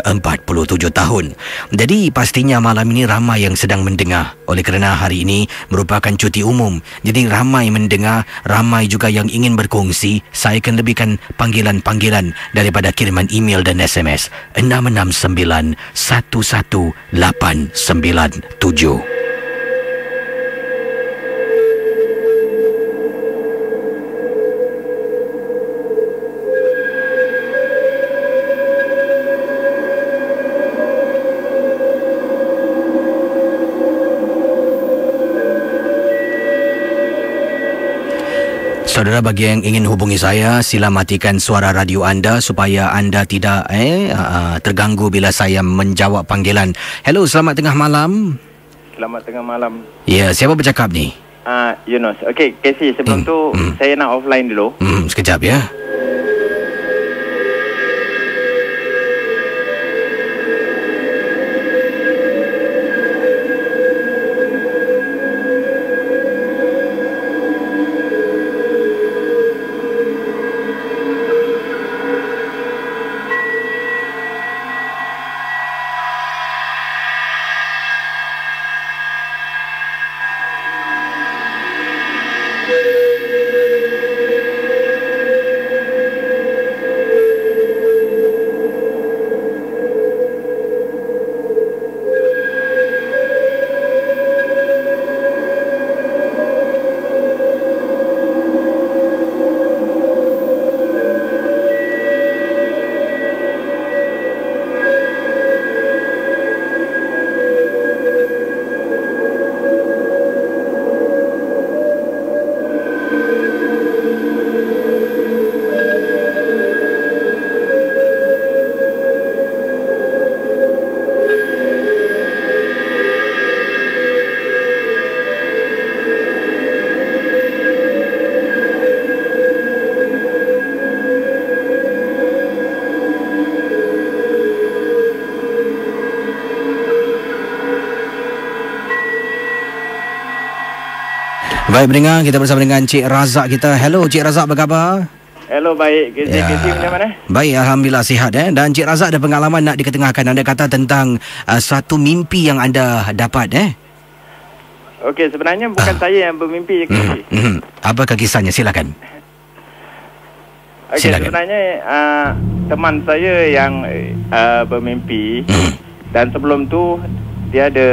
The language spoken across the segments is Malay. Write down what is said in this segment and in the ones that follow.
47 tahun. Jadi pastinya malam ini ramai yang sedang mendengar. Oleh kerana hari ini merupakan cuti umum, jadi ramai mendengar, ramai juga yang ingin berkongsi. Saya akan lebihkan panggilan-panggilan daripada kiriman email dan SMS 669 11897. Saudara, bagi yang ingin hubungi saya, sila matikan suara radio anda supaya anda tidak terganggu bila saya menjawab panggilan. Hello, selamat tengah malam. Selamat tengah malam. Ya, siapa bercakap ni? Yunus. Okey, Casey, sebelum tu saya nak offline dulu. Sekejap ya. Baik pendengar, kita bersama dengan Cik Razak kita. Hello Cik Razak, apa khabar? Hello, baik. Casey macam mana? Baik, Alhamdulillah sihat. Dan Cik Razak ada pengalaman nak diketengahkan. Anda kata tentang suatu mimpi yang anda dapat. Okey, sebenarnya bukan saya yang bermimpi. Apakah kisahnya? Silakan. Okey, sebenarnya teman saya yang bermimpi. Dan sebelum tu dia ada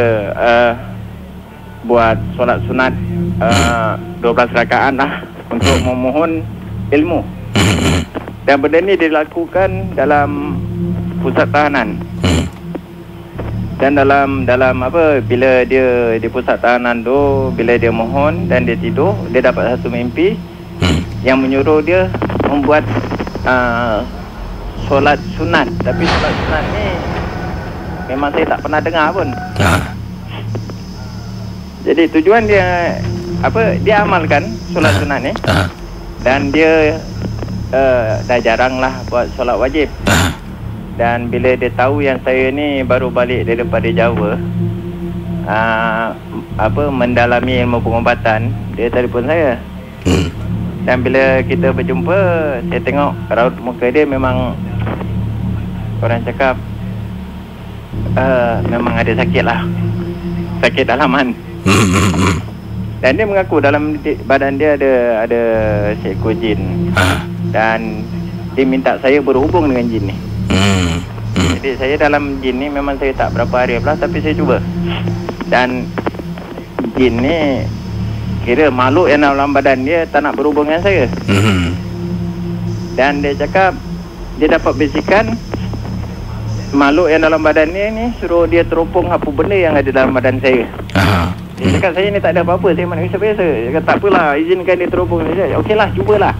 buat solat sunat 12 rakaat lah untuk memohon ilmu. Dan benda ni dilakukan dalam pusat tahanan. Dan dalam apa, bila dia di pusat tahanan tu, bila dia mohon dan dia tidur, dia dapat satu mimpi yang menyuruh dia membuat solat sunat. Tapi solat sunat ni memang saya tak pernah dengar pun. Jadi tujuan dia dia amalkan solat sunat ni. Dan dia dah jarang lah buat solat wajib. Dan bila dia tahu yang saya ni baru balik daripada Jawa, mendalami ilmu pengobatan, dia telefon saya. Dan bila kita berjumpa, saya tengok raut muka dia memang, orang cakap memang ada sakit lah, sakit dalaman. Dan dia mengaku dalam badan dia ada seekor jin. Dan dia minta saya berhubung dengan jin ni. Jadi saya dalam jin ni memang saya tak berapa arif lah, tapi saya cuba. Dan jin ni kira makhluk yang dalam badan dia tak nak berhubung dengan saya. Dan dia cakap dia dapat bisikan makhluk yang dalam badan dia ni suruh dia teropong apa benda yang ada dalam badan saya. Dia cakap saya ni tak ada apa-apa, saya manusia biasa. Dia kata tak apalah, izinkan dia teropong saja. Okeylah, cubalah.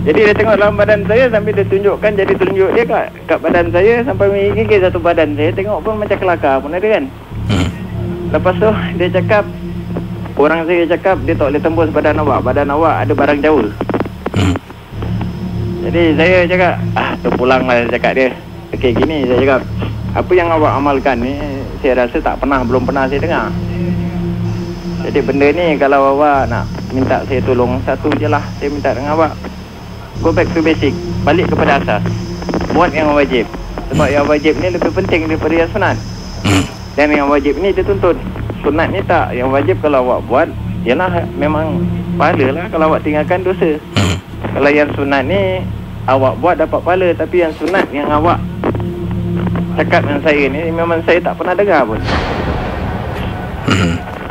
Jadi dia tengok dalam badan saya sambil dia tunjukkan jari telunjuk dia kat badan saya sampai menggigit satu badan saya. Tengok pun macam kelakar pun ada kan. Lepas tu dia cakap, orang saya cakap dia tak boleh tembus badan awak ada barang jauh. Jadi saya cakap, terpulanglah, saya cakap dia. Okey, gini saya cakap, apa yang awak amalkan ni saya rasa belum pernah saya dengar. Jadi benda ni kalau awak nak minta saya tolong, satu je lah saya minta dengan awak, go back to basic, balik kepada asas. buat yang wajib. Sebab yang wajib ni lebih penting daripada yang sunat. Dan yang wajib ni dituntut. Sunat ni tak. Yang wajib kalau awak buat, ialah memang pahala lah. Kalau awak tinggalkan, dosa. Kalau yang sunat ni awak buat dapat pahala. Tapi yang sunat yang awak cakap dengan saya ni, memang saya tak pernah dengar pun.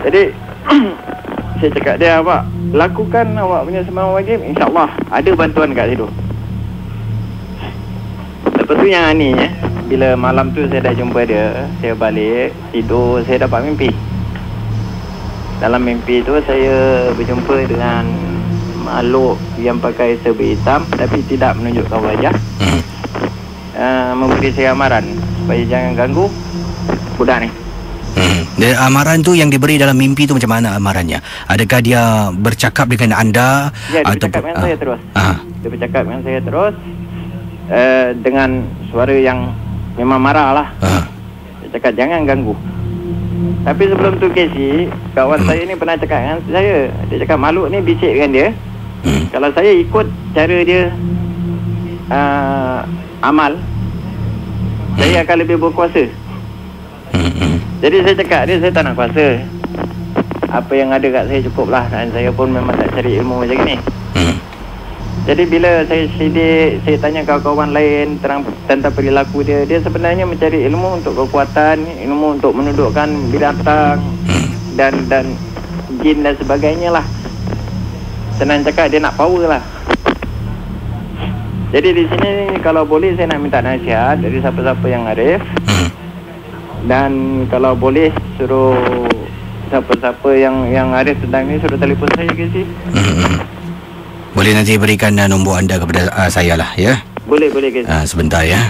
Jadi saya cakap dia, awak lakukan awak punya sembahyang wajib, insyaAllah ada bantuan kat situ. Lepas tu yang ni bila malam tu saya dah jumpa dia, saya balik tidur, saya dapat mimpi. Dalam mimpi tu saya berjumpa dengan makhluk yang pakai serba hitam tapi tidak menunjukkan wajah. Memberi saya amaran supaya jangan ganggu budak ni. Dan amaran tu yang diberi dalam mimpi tu macam mana amarannya? Adakah dia bercakap dengan anda? Ya, dia bercakap dengan saya terus. Dia bercakap dengan saya terus dengan suara yang memang marah lah. Dia cakap jangan ganggu. Tapi sebelum tu Casey, kawan saya ni pernah cakap dengan saya. Dia cakap makhluk ni bisik dengan dia, kalau saya ikut cara dia amal, saya akan lebih berkuasa. Jadi saya cakap dia, saya tak nak kuasa. Apa yang ada kat saya cukup lah. Dan saya pun memang tak cari ilmu macam ni. Jadi bila saya sidik, saya tanya kawan-kawan lain tentang perilaku dia, dia sebenarnya mencari ilmu untuk kekuatan, ilmu untuk menundukkan binatang dan jin dan sebagainya lah. Senang cakap, dia nak power lah. Jadi di sini kalau boleh saya nak minta nasihat dari siapa-siapa yang arif. Dan kalau boleh suruh siapa-siapa yang arif tentang ni suruh telefon saya ke sih. Boleh nanti berikan nombor anda kepada saya lah, ya? Boleh ke sih. Sebentar ya.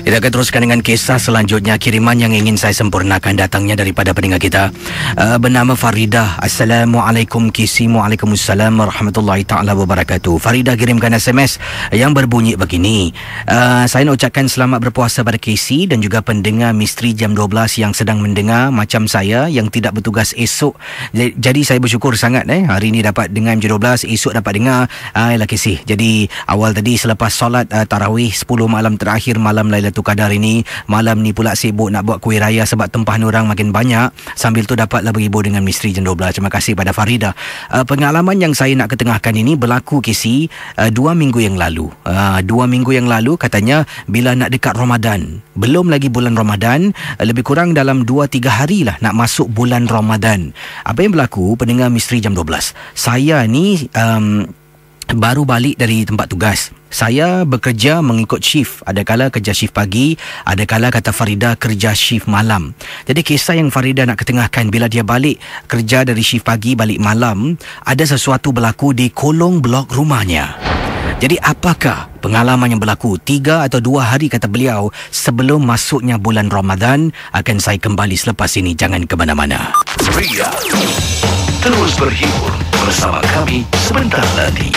Kita akan teruskan dengan kisah selanjutnya. Kiriman yang ingin saya sempurnakan datangnya daripada pendengar kita bernama Faridah. Assalamualaikum Kisi. Waalaikumsalam warahmatullahi ta'ala wabarakatuh. Faridah kirimkan SMS yang berbunyi begini. Saya nak ucapkan selamat berpuasa pada Kisi dan juga pendengar Misteri Jam 12 yang sedang mendengar macam saya yang tidak bertugas esok. Jadi saya bersyukur sangat hari ini dapat dengar Jam 12, esok dapat dengar Kisi. Jadi awal tadi selepas solat tarawih 10 malam terakhir malam Lailatul Qadar ini, malam ni pula sibuk nak buat kuih raya sebab tempahan orang makin banyak, sambil tu dapatlah berhibur dengan Misteri Jam 12. Terima kasih pada Farida. Pengalaman yang saya nak ketengahkan ini berlaku Kisi 2 minggu yang lalu. 2 minggu yang lalu katanya bila nak dekat Ramadan, belum lagi bulan Ramadan, lebih kurang dalam 2-3 hari lah nak masuk bulan Ramadan. Apa yang berlaku pendengar Misteri Jam 12? Saya ni baru balik dari tempat tugas. Saya bekerja mengikut shift. Ada kala kerja shift pagi, ada kala kata Farida kerja shift malam. Jadi kisah yang Farida nak ketengahkan, bila dia balik kerja dari shift pagi balik malam, ada sesuatu berlaku di kolong blok rumahnya. Jadi apakah pengalaman yang berlaku 3 atau 2 hari kata beliau sebelum masuknya bulan Ramadan? Akan saya kembali selepas ini. Jangan ke mana-mana. Ria, terus berhibur bersama kami sebentar lagi.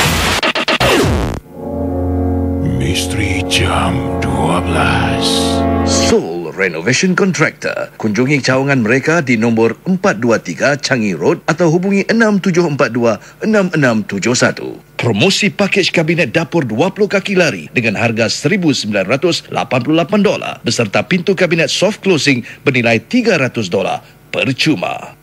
Misteri Jam 12. Soul Renovation Contractor. Kunjungi cawangan mereka di nombor 423 Changi Road atau hubungi 6742-6671. Promosi pakej kabinet dapur 20 kaki lari dengan harga $1,988 beserta pintu kabinet soft closing bernilai $300 percuma.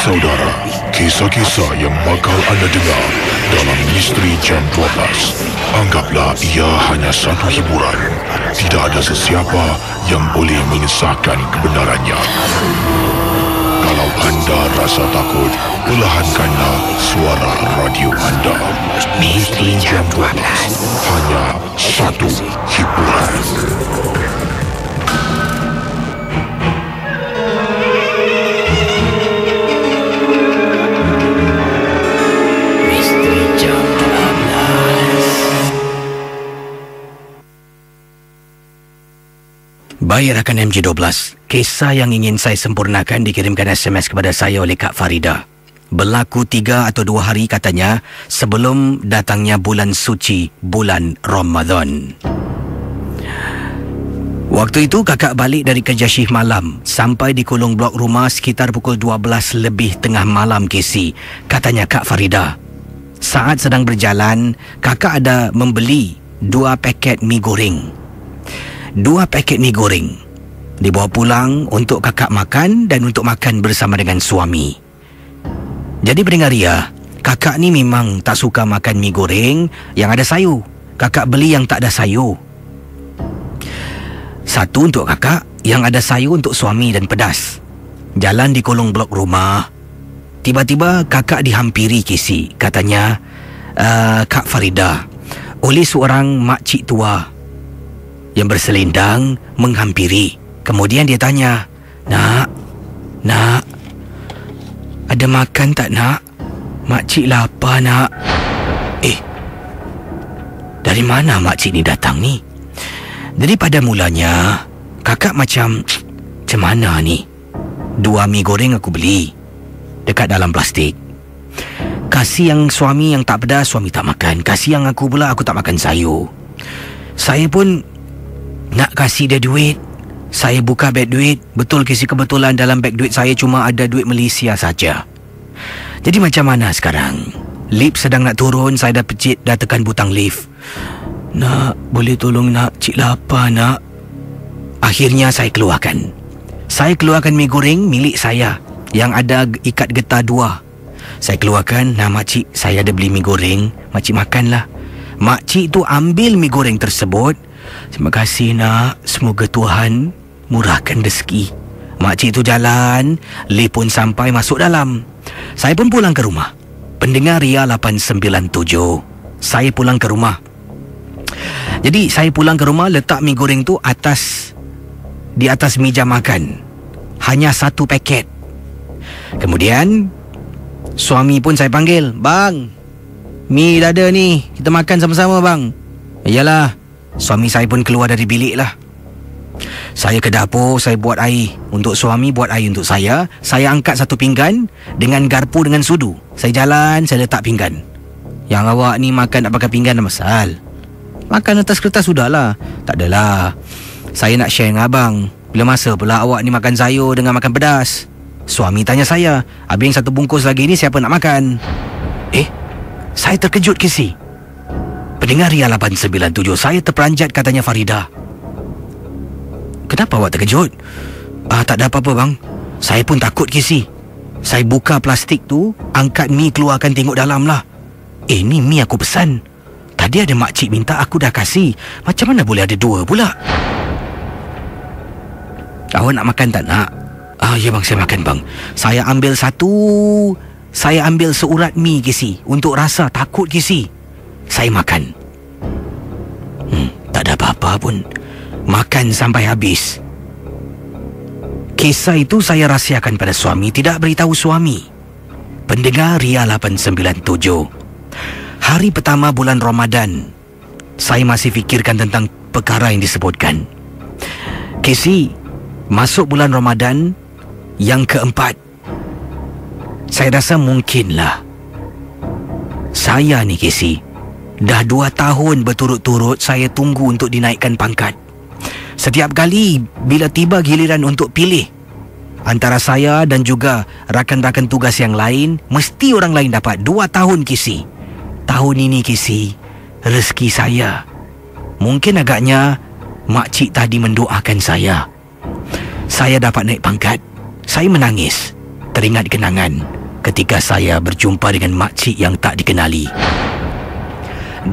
Saudara, kisah-kisah yang bakal anda dengar dalam Misteri Jam 12, anggaplah ia hanya satu hiburan. Tidak ada sesiapa yang boleh mengesahkan kebenarannya. Kalau anda rasa takut, perlahankanlah suara radio anda. Misteri Jam 12, hanya satu hiburan. Baik rakan MJ12, kisah yang ingin saya sempurnakan dikirimkan SMS kepada saya oleh Kak Farida. Berlaku 3 atau 2 hari katanya sebelum datangnya bulan suci, bulan Ramadan. Waktu itu kakak balik dari kerja shift malam, sampai di kolong blok rumah sekitar pukul 12 lebih tengah malam Casey. Katanya Kak Farida, saat sedang berjalan, kakak ada membeli 2 paket mi goreng. 2 paket mi goreng dibawa pulang untuk kakak makan dan untuk makan bersama dengan suami. Jadi pendengar Ria, kakak ni memang tak suka makan mi goreng yang ada sayur. Kakak beli yang tak ada sayur. Satu untuk kakak, yang ada sayur untuk suami dan pedas. Jalan di kolong blok rumah, tiba-tiba kakak dihampiri Casey. Katanya, Kak Farida, oleh seorang makcik tua yang berselendang menghampiri. Kemudian dia tanya, Nak, ada makan tak nak? Makcik lapar nak. Dari mana makcik ni datang ni? Jadi pada mulanya kakak macam mana ni? 2 mi goreng aku beli dekat dalam plastik. Kasih yang suami yang tak pedas, suami tak makan. Kasih yang aku pula, aku tak makan sayur. Saya pun nak kasih dia duit. Saya buka beg duit. Betul Casey, kebetulan dalam beg duit saya cuma ada duit Malaysia saja. Jadi macam mana sekarang? Lift sedang nak turun, saya dah tekan butang lift. Nak, boleh tolong nak, cik lapar nak. Akhirnya saya keluarkan mi goreng milik saya yang ada ikat getah 2. Saya keluarkan, nah makcik, saya ada beli mi goreng, makcik makanlah. Makcik tu ambil mi goreng tersebut. Terima kasih nak, semoga Tuhan murahkan rezeki. Makcik tu jalan, lift pun sampai masuk dalam. Saya pun pulang ke rumah. Pendengar Ria 897, saya pulang ke rumah. Jadi saya pulang ke rumah, letak mi goreng tu di atas meja makan. Hanya 1 paket. Kemudian suami pun saya panggil, Bang, mi dah ada ni, kita makan sama-sama bang. Yalah, suami saya pun keluar dari bilik lah. Saya ke dapur, saya buat air untuk suami, buat air untuk saya. Saya angkat 1 pinggan dengan garpu dengan sudu. Saya jalan, saya letak pinggan. Yang awak ni makan tak pakai pinggan dah masal. Makan atas kertas sudahlah. Tak adalah, saya nak share dengan abang. Bila masa pula awak ni makan sayur dengan makan pedas? Suami tanya saya, habis yang 1 bungkus lagi ni siapa nak makan? Saya terkejut Casey. Pendengar Ria 897, saya terperanjat, katanya Farida. Kenapa awak terkejut? Tak ada apa-apa bang. Saya pun takut Casey. Saya buka plastik tu, angkat mi, keluarkan, tengok dalam lah. Ni mi aku pesan. Tadi ada makcik minta, aku dah kasih. Macam mana boleh ada 2 pula? Awak nak makan tak nak? Ya bang, saya makan bang. Saya ambil 1. Saya ambil seurat mi Casey. Untuk rasa, takut Casey. Saya makan. Tak ada apa-apa pun. Makan sampai habis. Kisah itu saya rahsiakan pada suami, tidak beritahu suami. Pendengar Ria 897, hari pertama bulan Ramadan, saya masih fikirkan tentang perkara yang disebutkan. Casey, masuk bulan Ramadan yang keempat, saya rasa mungkinlah saya ni Casey, dah 2 tahun berturut-turut saya tunggu untuk dinaikkan pangkat. Setiap kali bila tiba giliran untuk pilih antara saya dan juga rakan-rakan tugas yang lain, mesti orang lain dapat. 2 tahun Casey. Tahun ini Casey, rezeki saya. Mungkin agaknya makcik tadi mendoakan saya. Saya dapat naik pangkat. Saya menangis, teringat kenangan ketika saya berjumpa dengan makcik yang tak dikenali.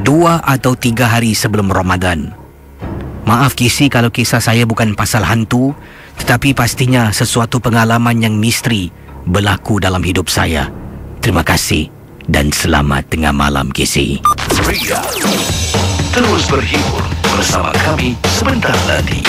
2 atau 3 hari sebelum Ramadan. Maaf Casey kalau kisah saya bukan pasal hantu, tetapi pastinya sesuatu pengalaman yang misteri berlaku dalam hidup saya. Terima kasih dan selamat tengah malam Casey. Ria, terus berhibur bersama kami sebentar lagi.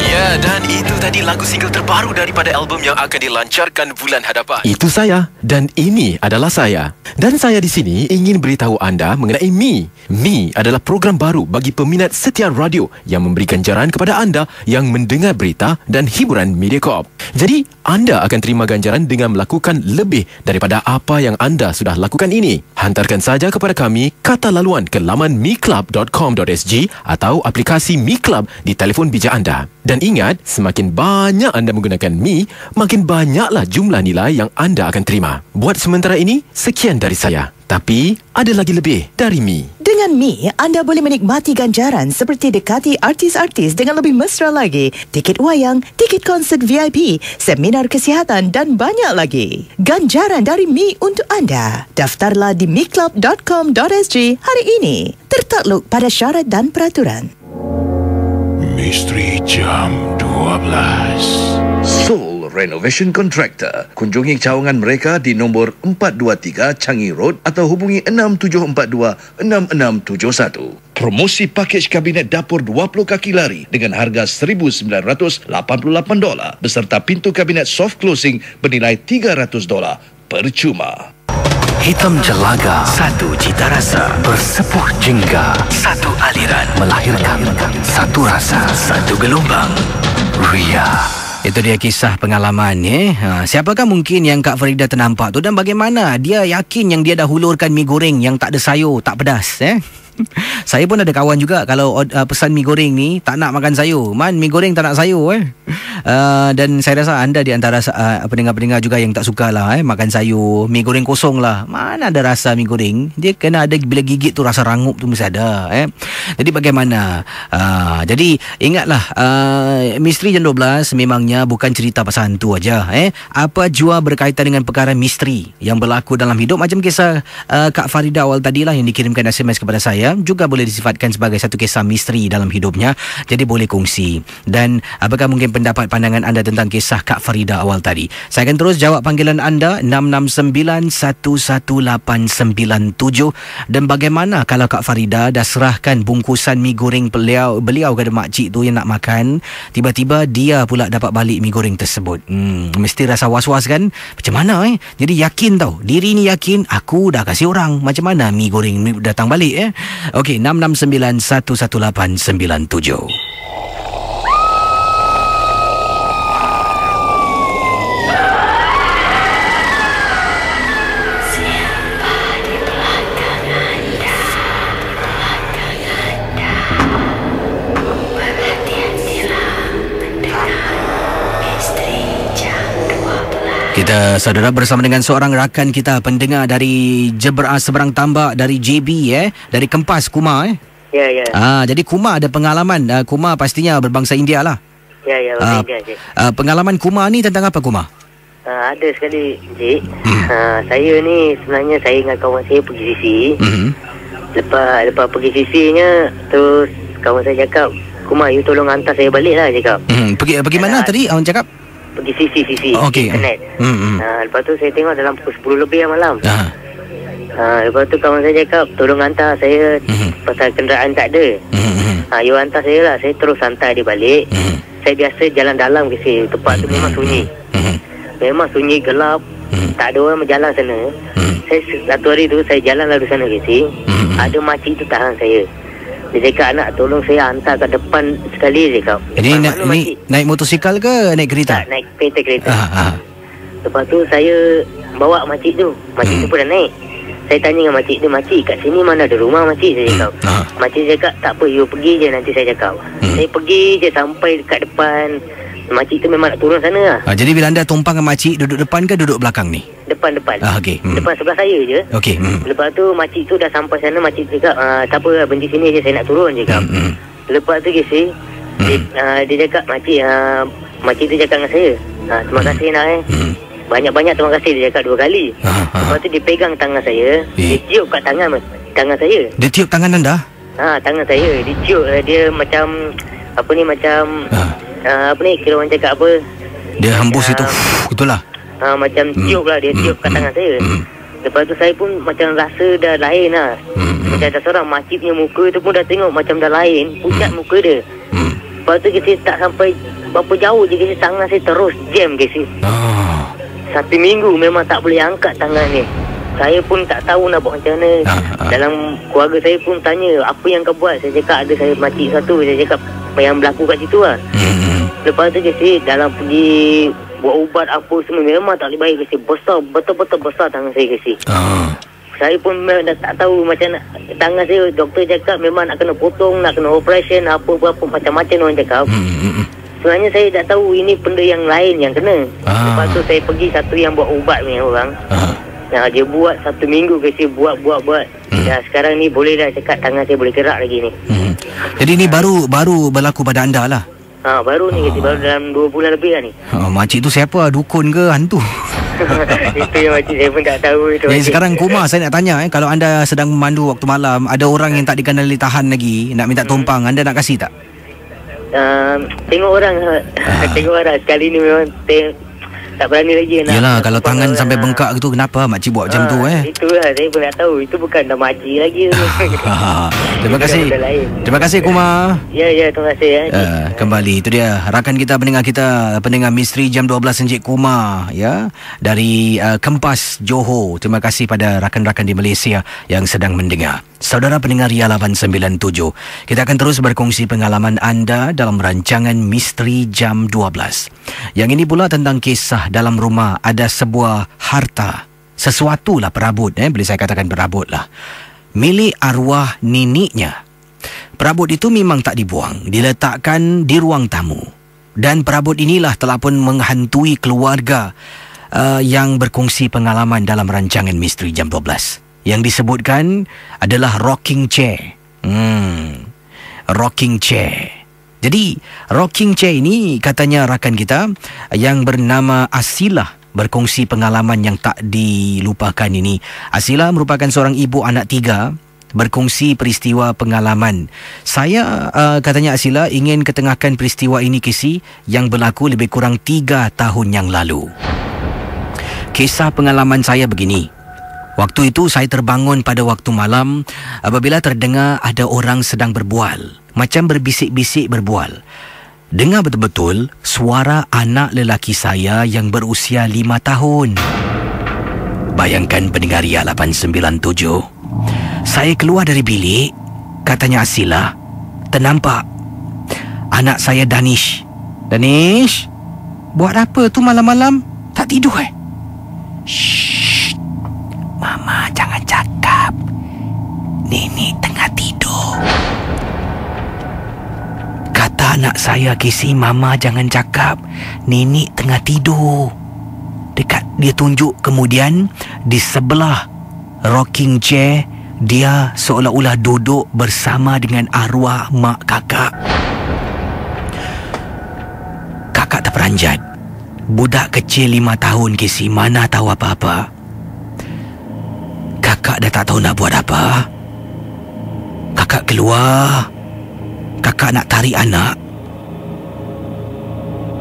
Ya, dan itu tadi lagu single terbaru daripada album yang akan dilancarkan bulan hadapan. Itu saya dan ini adalah saya. Dan saya di sini ingin beritahu anda mengenai Mi. Mi adalah program baru bagi peminat setia radio yang memberi ganjaran kepada anda yang mendengar berita dan hiburan Mediacorp. Jadi, anda akan terima ganjaran dengan melakukan lebih daripada apa yang anda sudah lakukan ini. Hantarkan saja kepada kami kata laluan ke laman miclub.com.sg atau aplikasi Mi Club di telefon bijak anda. Dan ingat, semakin banyak anda menggunakan Mi, makin banyaklah jumlah nilai yang anda akan terima. Buat sementara ini, sekian dari saya. Tapi, ada lagi lebih dari Mi. Dengan Mi, anda boleh menikmati ganjaran seperti dekati artis-artis dengan lebih mesra lagi, tiket wayang, tiket konsert VIP, seminar kesihatan dan banyak lagi. Ganjaran dari Mi untuk anda. Daftarlah di miclub.com.sg hari ini. Tertakluk pada syarat dan peraturan. Misteri Jam 12. Soul Renovation Contractor. Kunjungi cawangan mereka di nombor 423 Changi Road atau hubungi 6742-6671. Promosi pakej kabinet dapur 20 kaki lari dengan harga $1,988 beserta pintu kabinet soft closing bernilai $300 percuma. Hitam Jelaga, satu cita rasa, bersepuh jingga, satu aliran, melahirkan satu rasa, satu gelombang, Ria. Itu dia kisah pengalaman siapakah mungkin yang Kak Farida ternampak tu dan bagaimana dia yakin yang dia dah hulurkan mi goreng yang tak ada sayur, tak pedas Saya pun ada kawan juga kalau pesan mi goreng ni tak nak makan sayur. Man, mi goreng tak nak sayur dan saya rasa anda di antara pendengar-pendengar juga yang tak suka lah makan sayur, mi goreng kosong lah. Mana ada rasa mi goreng? Dia kena ada bila gigit tu rasa rangup tu mesti ada Jadi bagaimana? Jadi ingatlah Misteri Jam 12 memangnya bukan cerita pasal hantu aja apa jua berkaitan dengan perkara misteri yang berlaku dalam hidup, macam kisah Kak Farida awal tadilah yang dikirimkan SMS kepada saya, juga boleh disifatkan sebagai satu kisah misteri dalam hidupnya. Jadi boleh kongsi. Dan apakah mungkin pendapat pandangan anda tentang kisah Kak Farida awal tadi? Saya akan terus jawab panggilan anda 669-11897. Dan bagaimana kalau Kak Farida dah serahkan bungkusan mi goreng beliau kepada makcik tu yang nak makan, tiba-tiba dia pula dapat balik mi goreng tersebut. Mesti rasa was-was kan? Macam mana Jadi yakin tau, diri ni yakin aku dah kasih orang, macam mana mi goreng ni datang balik Okey, 669-11897. Kita saudara bersama dengan seorang rakan kita, pendengar dari seberang tambak, dari JB dari Kempas, Kumar Ya. Jadi Kumar ada pengalaman. Kumar pastinya berbangsa India lah. Ya, India je. Pengalaman Kumar ni tentang apa, Kumar? Ada sekali, Cik. Saya ni sebenarnya saya dengan kawan saya pergi sisi. Lepas pergi sisinya, terus kawan saya cakap, Kumar, you tolong hantar saya balik lah, cakap. Pergi mana tadi awak cakap? Pergi sisi internet. Lepas tu saya tengok dalam pukul 10 lebih malam. Lepas tu kawan saya cakap, tolong hantar saya pasal kenderaan tak ada. You hantar saya lah. Saya terus hantar dia balik. Saya biasa jalan dalam ke sini. Tempat tu memang sunyi. Memang sunyi, gelap. Tak ada orang berjalan sana. Satu hari tu saya jalan lalu sana ke sini. Ada makcik tu tahan saya. Dia cakap, anak tolong saya hantar kat depan sekali, dia cakap. Jadi naik motosikal ke naik kereta? Tak, naik kereta. Lepas tu saya bawa makcik tu. Makcik tu pun dah naik. Saya tanya dengan makcik tu, makcik kat sini mana ada rumah makcik, saya cakap. Makcik cakap, tak apa, you pergi je, nanti saya cakap. Saya pergi je sampai dekat depan. Makcik tu memang nak turun sana lah. Jadi bila anda tumpang dengan makcik, duduk depan ke duduk belakang ni? Depan. Okey. Depan sebelah saya je. Okey. Lepas tu makcik tu dah sampai sana, makcik tu cakap, tak apa, berhenti sini je, saya nak turun, cakap. Lepas tu kisah, dia cakap, makcik tu cakap dengan saya, terima kasih nak banyak-banyak terima kasih, dia cakap 2 kali. Lepas tu dia pegang tangan saya, dia tiup kat tangan saya. Dia tiup tangan anda? Tangan saya, dia tiup, dia macam kira orang cakap apa, dia hembus itu, itulah. Macam tiup lah, dia tiup kat tangan saya. Lepas tu saya pun macam rasa dah lain lah. Macam ada seorang makcik punya muka tu pun dah tengok macam dah lain, pucat muka dia. Lepas tu Casey tak sampai berapa jauh je Casey, tangan saya terus jam Casey. 1 minggu memang tak boleh angkat tangan ni. Saya pun tak tahu nak buat macam mana. Dalam keluarga saya pun tanya, apa yang kau buat? Saya cakap ada saya makcik satu. Saya cakap apa yang berlaku kat situ lah. Lepas tu Casey, dalam pergi buat ubat apa semua, memang tak boleh baik Casey. Besar, betul-betul besar tangan saya Casey. Saya pun dah tak tahu macam nak. Tangan saya, doktor cakap memang nak kena potong, nak kena operation, apa-apa macam-macam orang cakap. Sebenarnya saya tak tahu ini benda yang lain yang kena. Lepas tu saya pergi satu yang buat ubat punya orang. Dia buat 1 minggu Casey, buat. Dan sekarang ni boleh dah cakap tangan saya boleh gerak lagi ni. Jadi ni baru berlaku pada anda lah? Baru ni Casey, baru dalam 2 bulan lebih lah ni. Makcik tu siapa? Dukun ke hantu? Itu yang makcik saya pun tak tahu itu. Jadi sekarang Kumar, saya nak tanya kalau anda sedang memandu waktu malam, ada orang yang tak dikenali tahan lagi nak minta tumpang, anda nak kasih tak? Tengok orang. Tengok orang. Sekali ni memang tak berani lagi nak. Yelah, kalau tangan sampai bengkak gitu, kenapa makcik buat macam tu Itulah, saya pun tak tahu. Itu bukan dah makcik lagi. Terima kasih. Terima kasih Kumar. Ya, terima kasih. Kembali, itu dia rakan kita, pendengar misteri jam 12, Encik Kumar ya, dari Kempas, Johor. Terima kasih pada rakan-rakan di Malaysia yang sedang mendengar. Saudara pendengar Ria 897, kita akan terus berkongsi pengalaman anda dalam rancangan Misteri Jam 12. Yang ini pula tentang kisah dalam rumah ada sebuah harta, sesuatu lah perabot, boleh saya katakan perabot lah, milik arwah neniknya. Perabot itu memang tak dibuang, diletakkan di ruang tamu. Dan perabot inilah telah pun menghantui keluarga yang berkongsi pengalaman dalam rancangan Misteri Jam 12. Yang disebutkan adalah rocking chair. Rocking chair. Jadi, rocking chair ini katanya rakan kita yang bernama Asilah berkongsi pengalaman yang tak dilupakan ini. Asilah merupakan seorang ibu anak 3, berkongsi peristiwa pengalaman. Saya, katanya Asilah, ingin ketengahkan peristiwa ini Casey yang berlaku lebih kurang 3 tahun yang lalu. Kisah pengalaman saya begini. Waktu itu saya terbangun pada waktu malam apabila terdengar ada orang sedang berbual. Macam berbisik-bisik berbual. Dengar betul-betul suara anak lelaki saya yang berusia 5 tahun. Bayangkan pendengar Ria 897. Saya keluar dari bilik, katanya Asilah, ternampak anak saya Danish. Danish, buat apa tu malam-malam? Tak tidur Shh, Mama jangan cakap. Nenek tengah tidur. Kata anak saya Casey, Mama jangan cakap. Nenek tengah tidur. Dekat dia tunjuk, kemudian di sebelah rocking chair dia seolah-olah duduk bersama dengan arwah mak kakak. Kakak terperanjat. Budak kecil 5 tahun Casey, mana tahu apa-apa. Kakak dah tak tahu nak buat apa. Kakak keluar. Kakak nak tarik anak.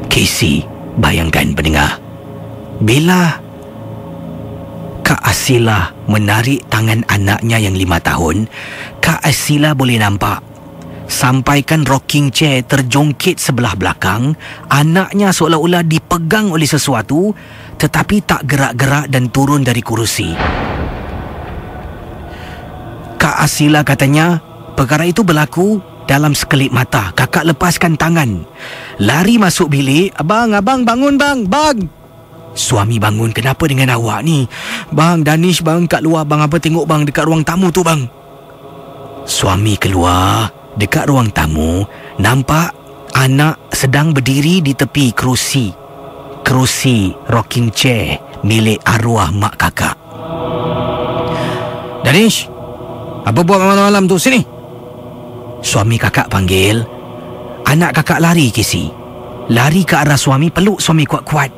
Casey, bayangkan pendengar, bila Kak Asilah menarik tangan anaknya yang 5 tahun, Kak Asilah boleh nampak sampaikan rocking chair terjongkit sebelah belakang, anaknya seolah-olah dipegang oleh sesuatu tetapi tak gerak-gerak dan turun dari kerusi. Kak Asilah katanya perkara itu berlaku dalam sekelip mata. Kakak lepaskan tangan, lari masuk bilik. Abang bangun bang. Suami bangun, kenapa dengan awak ni? Bang, Danish bang kat luar bang, apa tengok bang dekat ruang tamu tu bang. Suami keluar. Dekat ruang tamu, nampak anak sedang berdiri di tepi kerusi rocking chair milik arwah mak kakak. Danish, apa buat malam-malam tu? Sini. Suami kakak panggil. Anak kakak lari Casey. Lari ke arah suami, peluk suami kuat-kuat.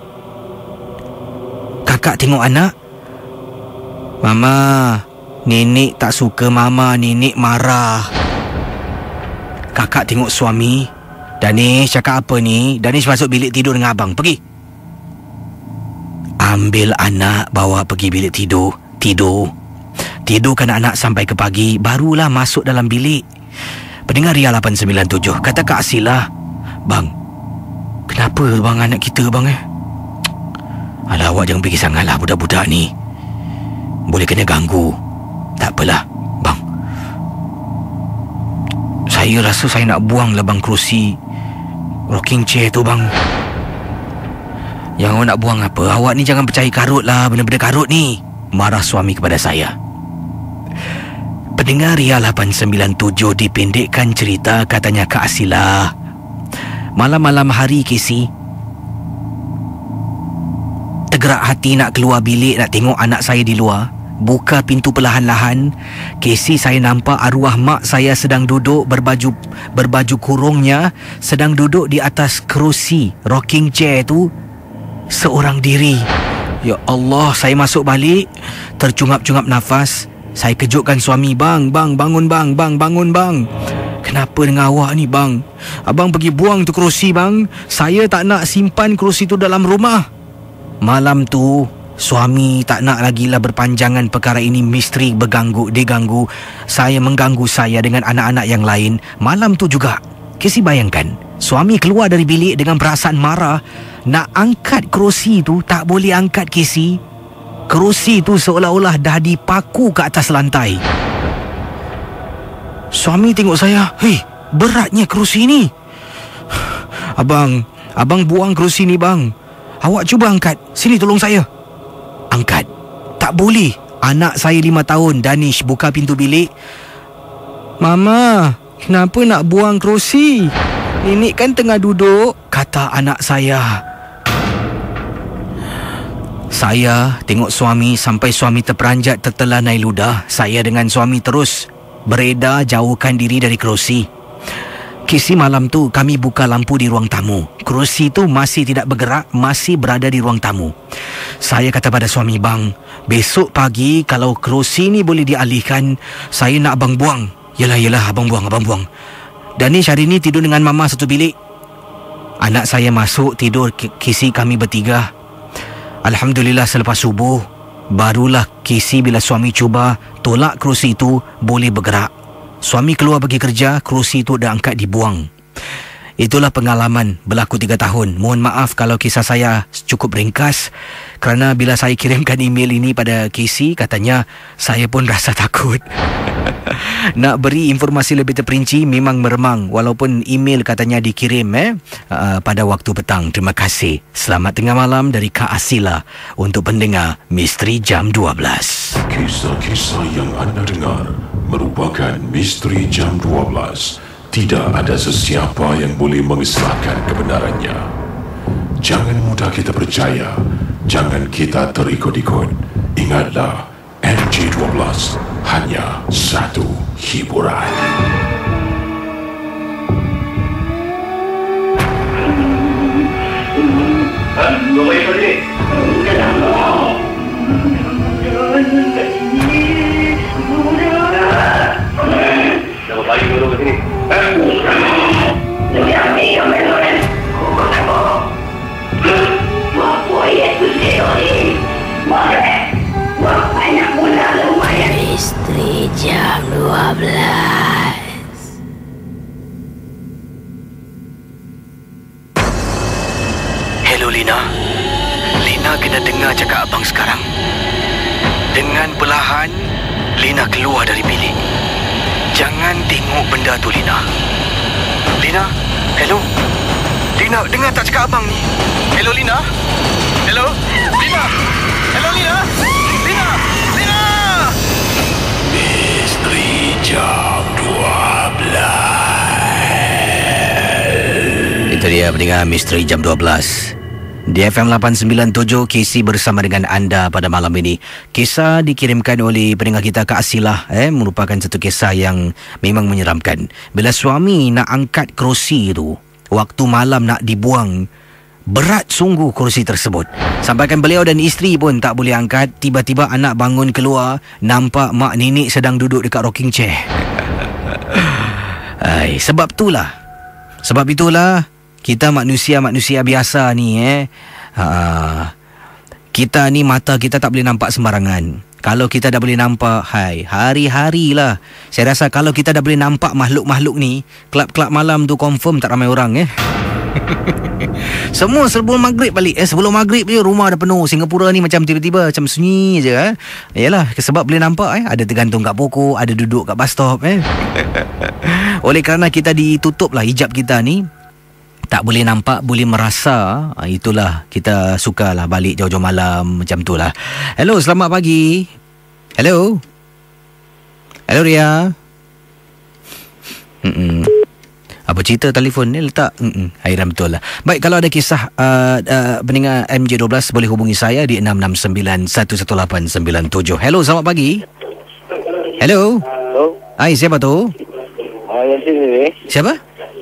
Kakak tengok anak. Mama, nenek tak suka mama, nenek marah. Kakak tengok suami. Danish, cakap apa ni? Danish masuk bilik tidur dengan abang. Pergi. Ambil anak, bawa pergi bilik tidur. Tidurkan anak sampai ke pagi, barulah masuk dalam bilik. Pendengar Ria 897, kata Kak Asilah, Bang, kenapa bang anak kita bang Alah, awak jangan fikir sangatlah budak-budak ni. Boleh kena ganggu. Tak apalah bang. Saya rasa saya nak buang lah bang kerusi rocking chair tu bang. Yang awak nak buang apa? Awak ni jangan percaya karut lah, benda-benda karut ni. Marah suami kepada saya. Pendengar Ria 897 dipendekkan cerita, katanya Kak Asila. Malam-malam hari Casey tergerak hati nak keluar bilik, nak tengok anak saya di luar. Buka pintu perlahan-lahan. Casey, saya nampak arwah mak saya sedang duduk berbaju kurungnya, sedang duduk di atas kerusi rocking chair tu seorang diri. Ya Allah, saya masuk balik, tercungap-cungap nafas. Saya kejutkan suami, bang, bangun bang, bangun bang. Kenapa dengan awak ni bang? Abang pergi buang tu kerusi bang. Saya tak nak simpan kerusi tu dalam rumah. Malam tu suami tak nak lagi lah berpanjangan perkara ini. Misteri diganggu. Saya mengganggu saya dengan anak-anak yang lain. Malam tu juga, Casey bayangkan, suami keluar dari bilik dengan perasaan marah. Nak angkat kerusi tu tak boleh angkat, Casey. Kerusi tu seolah-olah dah dipaku ke atas lantai. Suami tengok saya, hei, beratnya kerusi ni. Abang buang kerusi ni bang. Awak cuba angkat. Sini tolong saya. Angkat. Tak boleh. Anak saya 5 tahun, Danish, buka pintu bilik. Mama, kenapa nak buang kerusi? Nenek kan tengah duduk, kata anak saya. Saya tengok suami sampai suami terperanjat tertelanai ludah. Saya dengan suami terus beredar jauhkan diri dari kerusi. Casey, malam tu kami buka lampu di ruang tamu. Kerusi tu masih tidak bergerak, masih berada di ruang tamu. Saya kata pada suami, bang, besok pagi kalau kerusi ni boleh dialihkan, saya nak abang buang. Yelah, abang buang. Danish hari ni tidur dengan mama satu bilik. Anak saya masuk tidur, Casey, kami bertiga. Alhamdulillah, selepas subuh barulah Casey bila suami cuba tolak kerusi itu boleh bergerak. Suami keluar pergi kerja, kerusi itu dah angkat dibuang. Itulah pengalaman berlaku 3 tahun. Mohon maaf kalau kisah saya cukup ringkas, kerana bila saya kirimkan email ini pada Casey, katanya saya pun rasa takut. Nak beri informasi lebih terperinci memang meremang, walaupun email katanya dikirim pada waktu petang. Terima kasih. Selamat tengah malam dari Kak Asila untuk pendengar Misteri Jam 12. Kisah-kisah yang anda dengar merupakan Misteri Jam 12. Tidak ada sesiapa yang boleh mengesahkan kebenarannya. Jangan mudah kita percaya. Jangan kita terikut-ikut. Ingatlah, MJ12 hanya satu hiburan. Misteri Jam 12. Hello Lina. Lina kena dengar cakap abang sekarang. Dengan perlahan Lina keluar dari bilik. Jangan tengok benda tu, Lina. Lina, hello. Lina, dengar tak cakap abang ni? Hello Lina. Hello Lina. Hello Lina. Lina. Misteri Jam 12. Itu dia pendengar Misteri Jam 12 di FM 897. Casey bersama dengan anda pada malam ini. Kisah dikirimkan oleh pendengar kita Kak Asilah. Merupakan satu kisah yang memang menyeramkan. Bila suami nak angkat kerusi itu, waktu malam nak dibuang, berat sungguh kerusi tersebut. Sampaikan beliau dan isteri pun tak boleh angkat. Tiba-tiba anak bangun keluar, nampak mak nenek sedang duduk dekat rocking chair. Sebab itulah kita manusia biasa ni kita ni mata kita tak boleh nampak sembarangan. Kalau kita dah boleh nampak, hari-hari lah. Saya rasa kalau kita dah boleh nampak makhluk-makhluk ni, kelab-kelab malam tu confirm tak ramai orang Semua sebelum maghrib balik. Sebelum maghrib je rumah dah penuh. Singapura ni macam tiba-tiba macam sunyi je. Yalah, sebab boleh nampak ada tergantung kat pokok, ada duduk kat bus stop. Oleh kerana kita ditutup lah hijab kita ni, tak boleh nampak, boleh merasa. Itulah kita sukalah balik jauh-jauh malam macam tu lah. Hello, selamat pagi. Hello. Hello Ria. Apa cerita telefon ni letak? Hairan betul lah. Baik, kalau ada kisah pendengar MJ12 boleh hubungi saya di 669-11897. Hello, selamat pagi. Hello. Hello. Hai, siapa tu? Yasin ni. Siapa?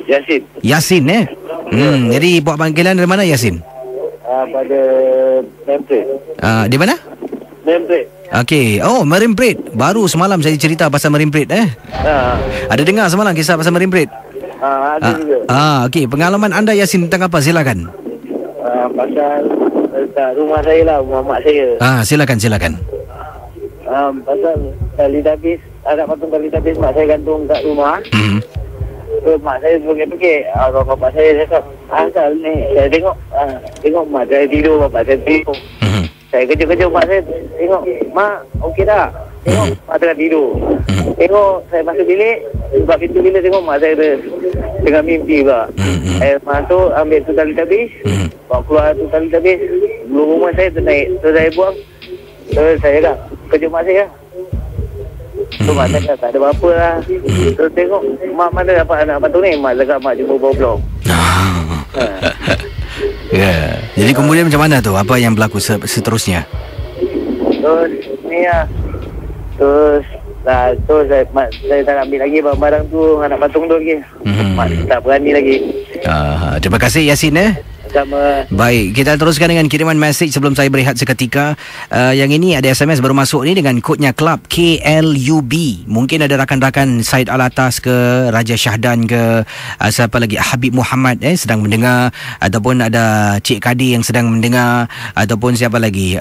Yasin. Yasin Jadi buat panggilan dari mana Yasin? Pada Memplate. Di mana? Memplate. Okey. Oh, Marine Parade. Baru semalam saya cerita pasal Marine Parade Ada dengar semalam kisah pasal Marine Parade? Ada juga. Okey, pengalaman anda Yasin tentang apa? Silakan. Pasal rumah saya lah, rumah mak saya. Silakan. Pasal tali tapis, ada patung tali tapis mak saya gantung kat rumah. So, mak saya fikir-fikir, bapak saya cakap, asal ni, saya tengok mak saya tidur, bapak saya tidur. Saya kejut-kejut mak saya, tengok, mak, okey tak? Tengok, mak tengah tidur. Tengok, saya masuk bilik, buka pintu bilik, tengok mak saya tengah mimpi pula. Saya masuk, ambil tu tali tapis, bawa keluar tu tali tapis, belum rumah saya tu naik, tu saya buang. Terus saya dah kejut mak saya. Tu mak saya tak ada apa-apa lah. Terus tengok mak mana dapat anak patung ni. Mak cakap mak jumpa bawah blok. Jadi kemudian macam mana tu? Apa yang berlaku seterusnya? Terus ni lah. Terus saya tak ambil lagi barang-barang tu, anak patung tu lagi. Mak tak berani lagi. Terima kasih Yasin Sama. Baik, kita teruskan dengan kiriman mesej sebelum saya berehat seketika. Yang ini ada SMS baru masuk ni dengan kodnya Club KLUB. Mungkin ada rakan-rakan Said Alatas ke, Raja Syahdan ke, siapa lagi, Habib Muhammad sedang mendengar, ataupun ada Cik Kadi yang sedang mendengar, ataupun siapa lagi,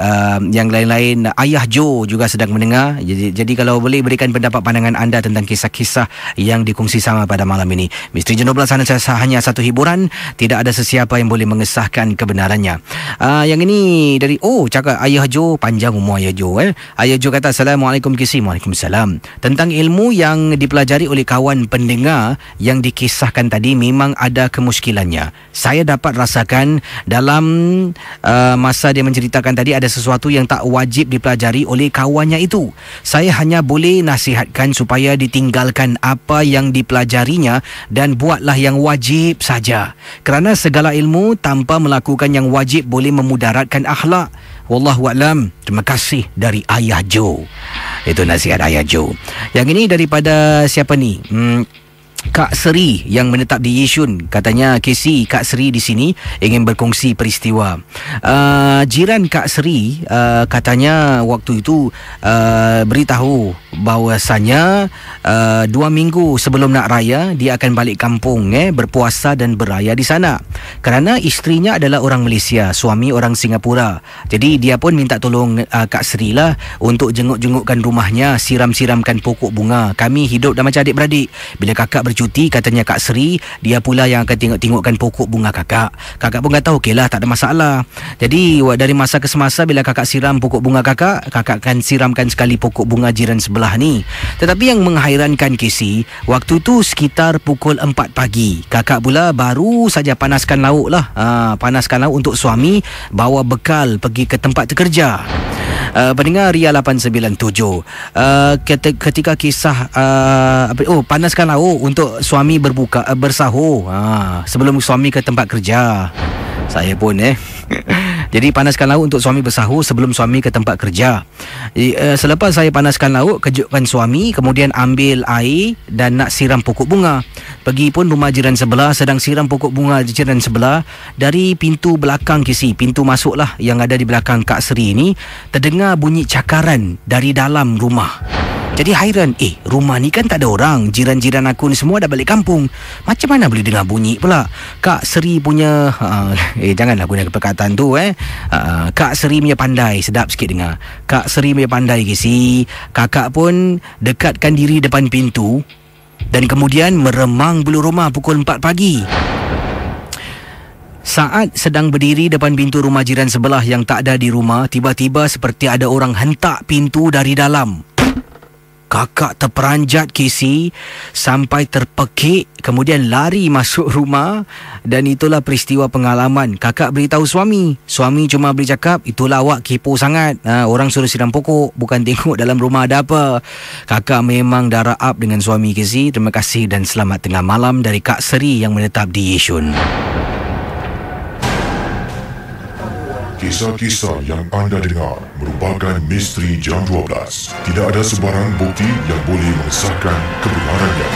yang lain-lain, Ayah Jo juga sedang mendengar. Jadi kalau boleh berikan pendapat pandangan anda tentang kisah-kisah yang dikongsi sama pada malam ini. Misteri Jam 12 hanya satu hiburan, tidak ada sesiapa yang boleh mengesahkan kebenarannya. Yang ini dari cakap Ayah Jo, panjang umur Ayah Jo. Ayah Jo kata, Assalamualaikum Kisi. Waalaikumsalam. Tentang ilmu yang dipelajari oleh kawan pendengar yang dikisahkan tadi memang ada kemuskilannya. Saya dapat rasakan dalam masa dia menceritakan tadi ada sesuatu yang tak wajib dipelajari oleh kawannya itu. Saya hanya boleh nasihatkan supaya ditinggalkan apa yang dipelajarinya dan buatlah yang wajib saja. Kerana segala ilmu tanpa melakukan yang wajib boleh memudaratkan akhlak. Wallahualam. Terima kasih dari Ayah Jo. Itu nasihat Ayah Jo. Yang ini daripada siapa ni? Kak Seri yang menetap di Yishun. Katanya KC, Kak Seri di sini ingin berkongsi peristiwa. Jiran Kak Seri katanya waktu itu beritahu bahawasanya 2 minggu sebelum nak raya dia akan balik kampung berpuasa dan beraya di sana. Kerana isterinya adalah orang Malaysia, suami orang Singapura. Jadi dia pun minta tolong Kak Seri lah untuk jenguk-jengukkan rumahnya, siram-siramkan pokok bunga. Kami hidup dah macam adik-beradik. Bila kakak bercuti, katanya Kak Seri, dia pula yang akan tengok-tengokkan pokok bunga kakak. Kakak pun kata okeylah, tak ada masalah. Jadi dari masa ke semasa bila kakak siram pokok bunga kakak akan siramkan sekali pokok bunga jiran sebelah ni. Tetapi yang menghairankan Casey, waktu tu sekitar pukul 4 pagi. Kakak pula baru saja panaskan lauk lah. Panaskan lauk untuk suami bawa bekal pergi ke tempat kerja. Pendengar Ria 897, ketika kisah panaskan lauk untuk suami bersahur sebelum suami ke tempat kerja. Saya pun jadi panaskan lauk untuk suami bersahur sebelum suami ke tempat kerja. Selepas saya panaskan lauk, kejutkan suami, kemudian ambil air dan nak siram pokok bunga. Pergi pun rumah jiran sebelah, sedang siram pokok bunga jiran sebelah. Dari pintu belakang pintu masuk lah yang ada di belakang Kak Seri ni, terdengar bunyi cakaran dari dalam rumah. Jadi hairan, rumah ni kan tak ada orang, jiran-jiran aku ni semua dah balik kampung. Macam mana boleh dengar bunyi pula? Kak Seri punya janganlah guna perkataan tu Kak Seri punya pandai, sedap sikit dengar. Kak Seri punya pandai kakak pun dekatkan diri depan pintu dan kemudian meremang bulu rumah pukul 4 pagi. Saat sedang berdiri depan pintu rumah jiran sebelah yang tak ada di rumah, tiba-tiba seperti ada orang hentak pintu dari dalam. Kakak terperanjat Casey sampai terpekik, kemudian lari masuk rumah, dan itulah peristiwa pengalaman. Kakak beritahu suami. Suami cuma boleh cakap, itulah awak kepo sangat. Orang suruh siram pokok, bukan tengok dalam rumah ada apa. Kakak memang darah up dengan suami Casey. Terima kasih dan selamat tengah malam dari Kak Seri yang menetap di Yishun. Kisah-kisah yang anda dengar merupakan misteri jam 12. Tidak ada sebarang bukti yang boleh mengesahkan kebenarannya.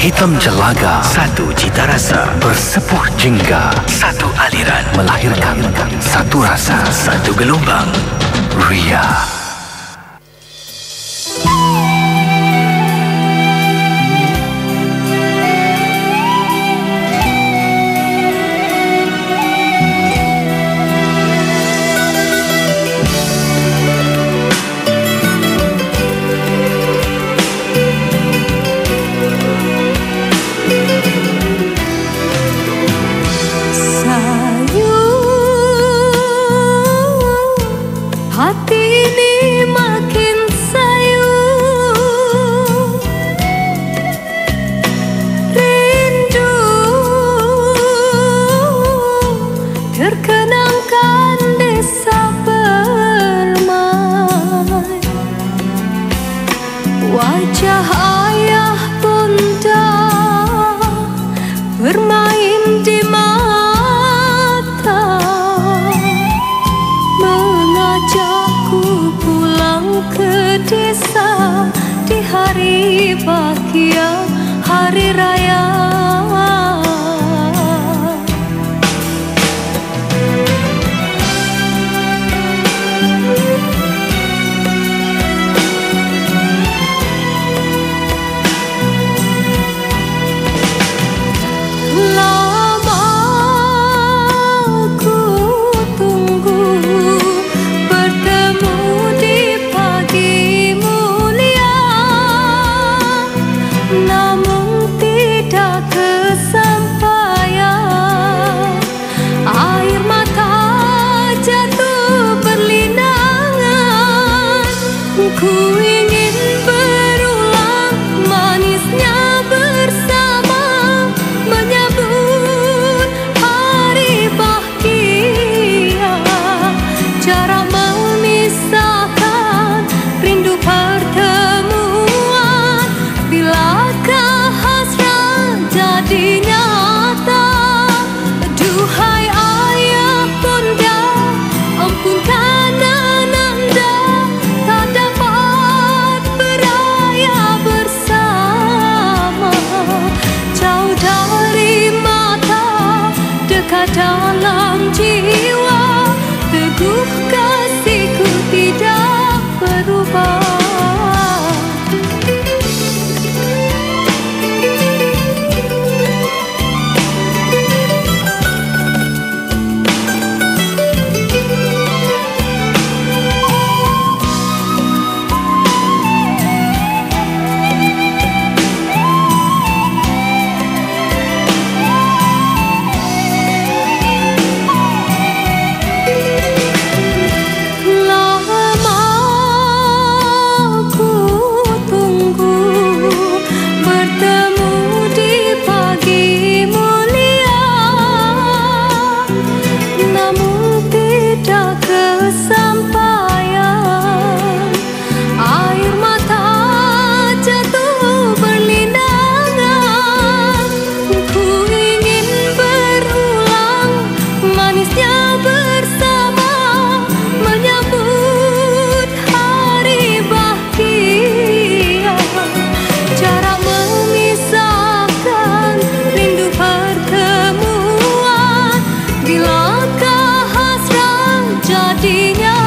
Hitam Jelaga, satu cita rasa, bersepuh jingga, satu aliran, melahirkan satu rasa, satu gelombang, Ria. Wajah ayah bunda bermain di mata, mengajakku pulang ke desa di hari bahagia, hari raya. Dalam jiwa teguh kasihku tidak berubah. Jadinya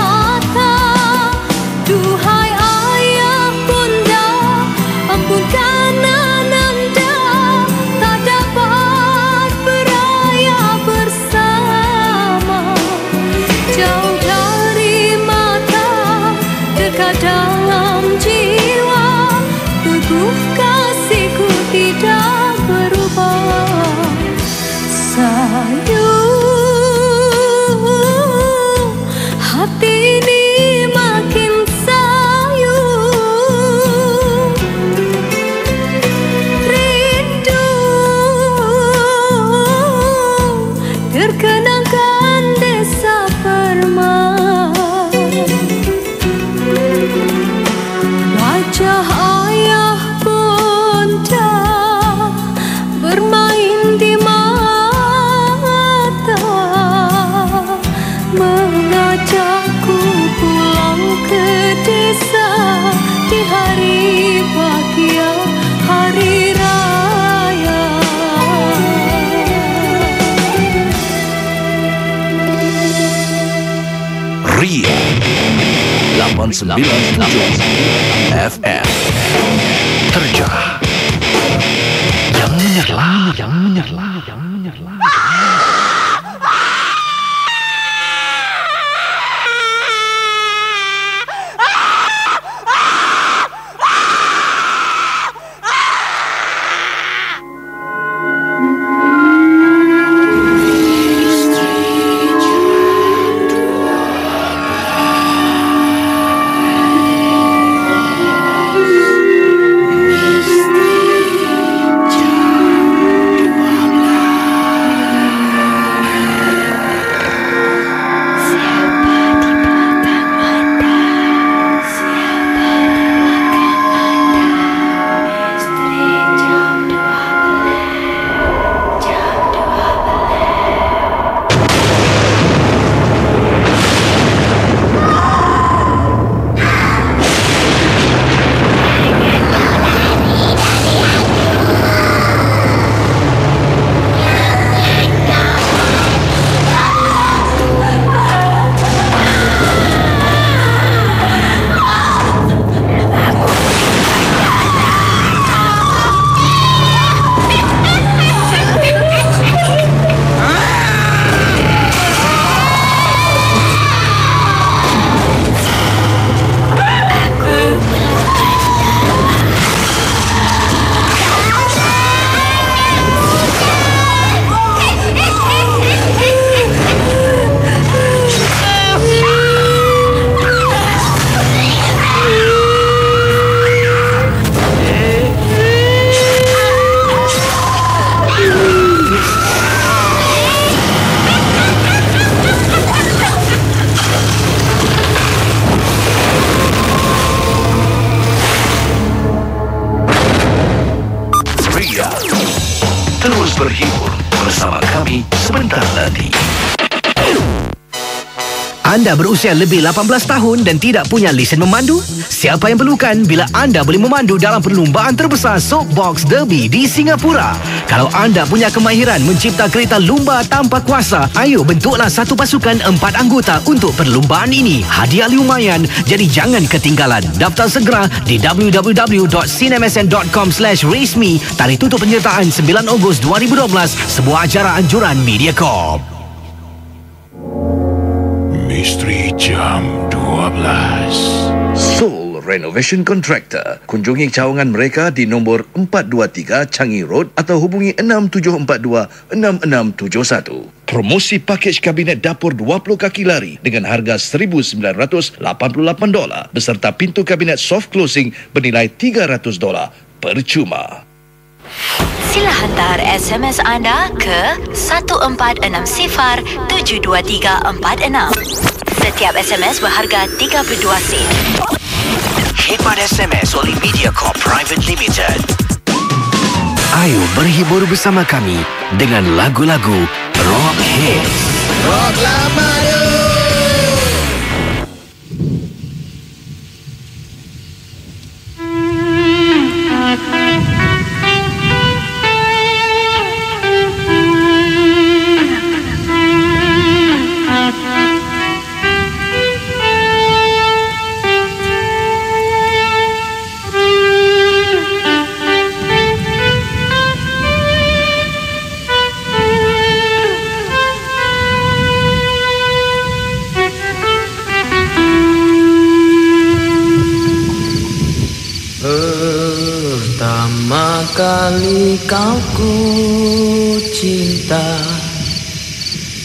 89.7 FM. Terjah yang menyerlah, yang menyerlah, yang menyerlah. Terus berhibur bersama kami sebentar lagi. Anda berusia lebih 18 tahun dan tidak punya lesen memandu? Siapa yang perlukan bila anda boleh memandu dalam perlumbaan terbesar Soapbox Derby di Singapura? Kalau anda punya kemahiran mencipta kereta lumba tanpa kuasa, ayo bentuklah satu pasukan 4 anggota untuk perlumbaan ini. Hadiah lumayan, jadi jangan ketinggalan. Daftar segera di www.cinemsn.com/raceme. Tarikh tutup penyertaan 9 Ogos 2012. Sebuah acara anjuran Mediacorp. Misteri Jam 12. Soul Renovation Contractor. Kunjungi cawangan mereka di nombor 423 Changi Road atau hubungi 6742-6671. Promosi pakej kabinet dapur 20 kaki lari dengan harga $1,988 beserta pintu kabinet soft closing bernilai $300 percuma. Sila hantar SMS anda ke 1460-72346. Setiap SMS berharga 32 sen. Khidmat SMS oleh Mediacorp Private Limited. Ayo berhibur bersama kami dengan lagu-lagu Rock Hits. Rock lama kali kau ku cinta,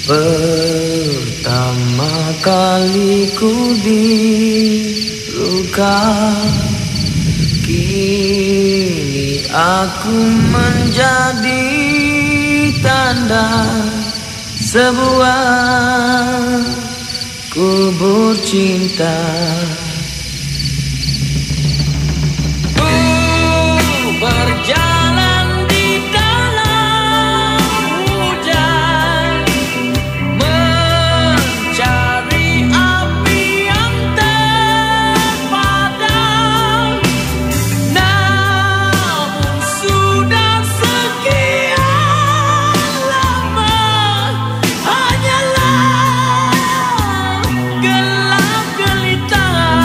pertama kali ku diluka, kini aku menjadi tanda sebuah kubur cinta. Berjalan di dalam hujan, mencari api yang terpadam. Namun sudah sekian lama, hanyalah gelap gelita.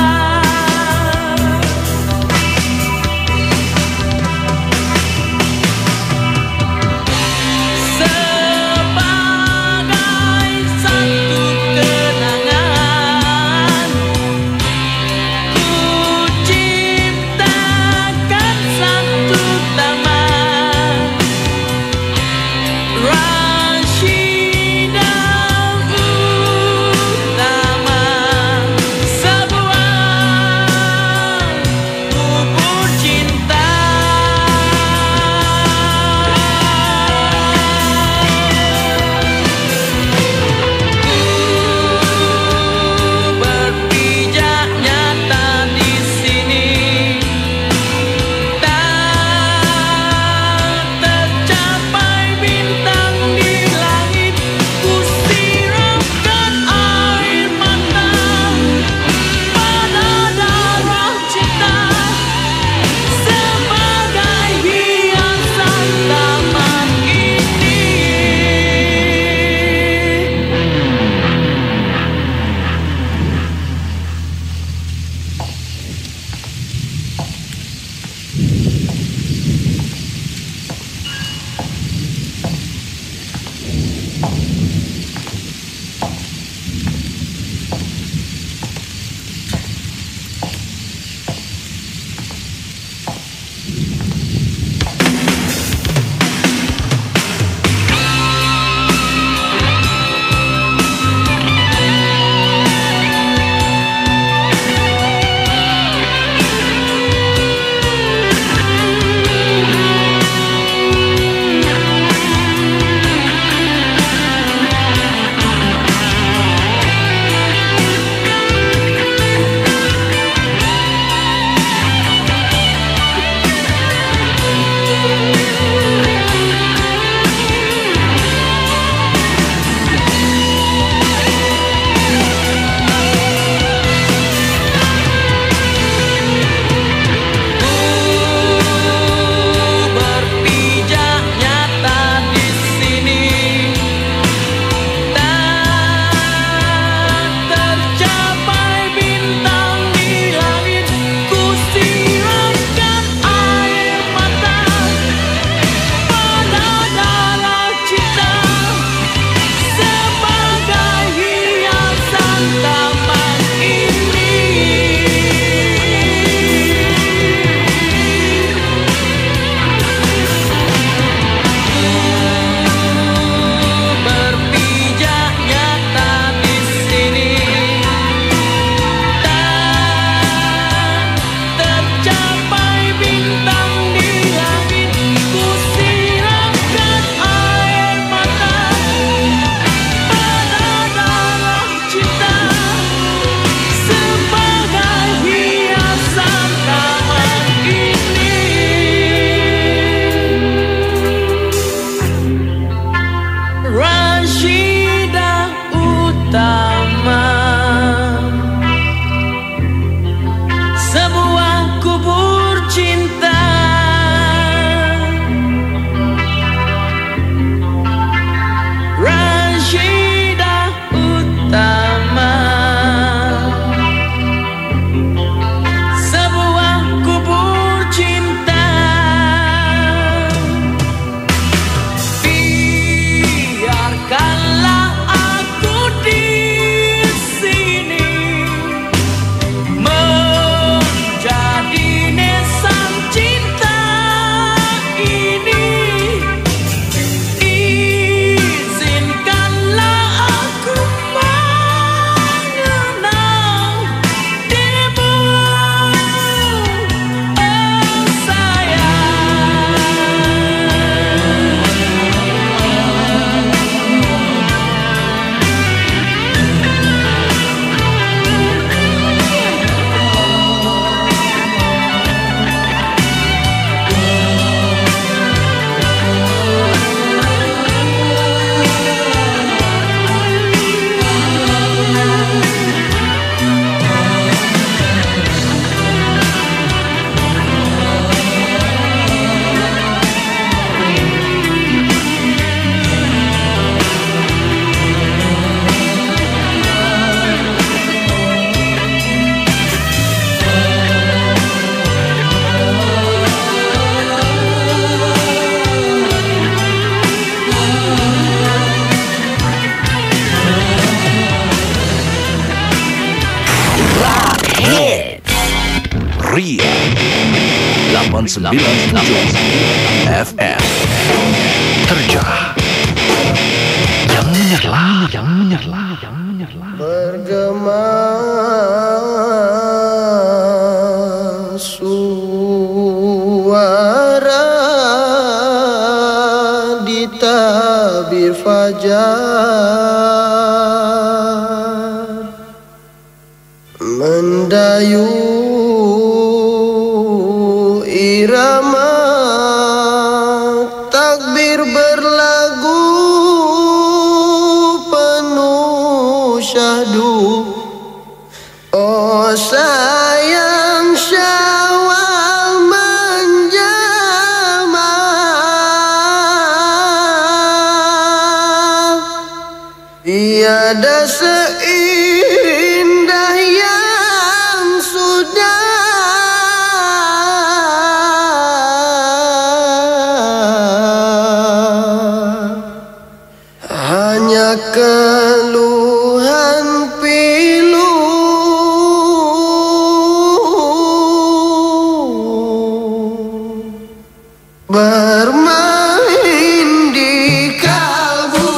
Ria 897 FM. Terjah yang menyerlah. Bergema suara di tabir fajar, mendayu irama takbir berlagu penuh syahdu. Oh sayang Syawal menjelma, tiada seindah yang sudah. Hanya keluhan pilu bermain di kalbu.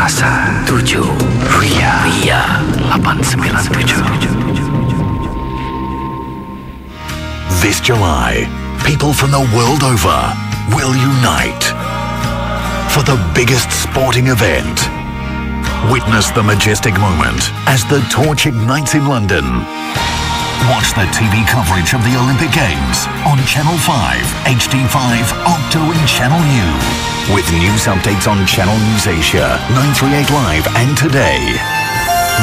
Masa 7 Ria 897. This July, people from the world over will unite for the biggest sporting event. Witness the majestic moment as the Torch ignites in London. Watch the TV coverage of the Olympic Games on Channel 5, HD5, Octo and Channel U. With news updates on Channel News Asia, 938 Live and Today.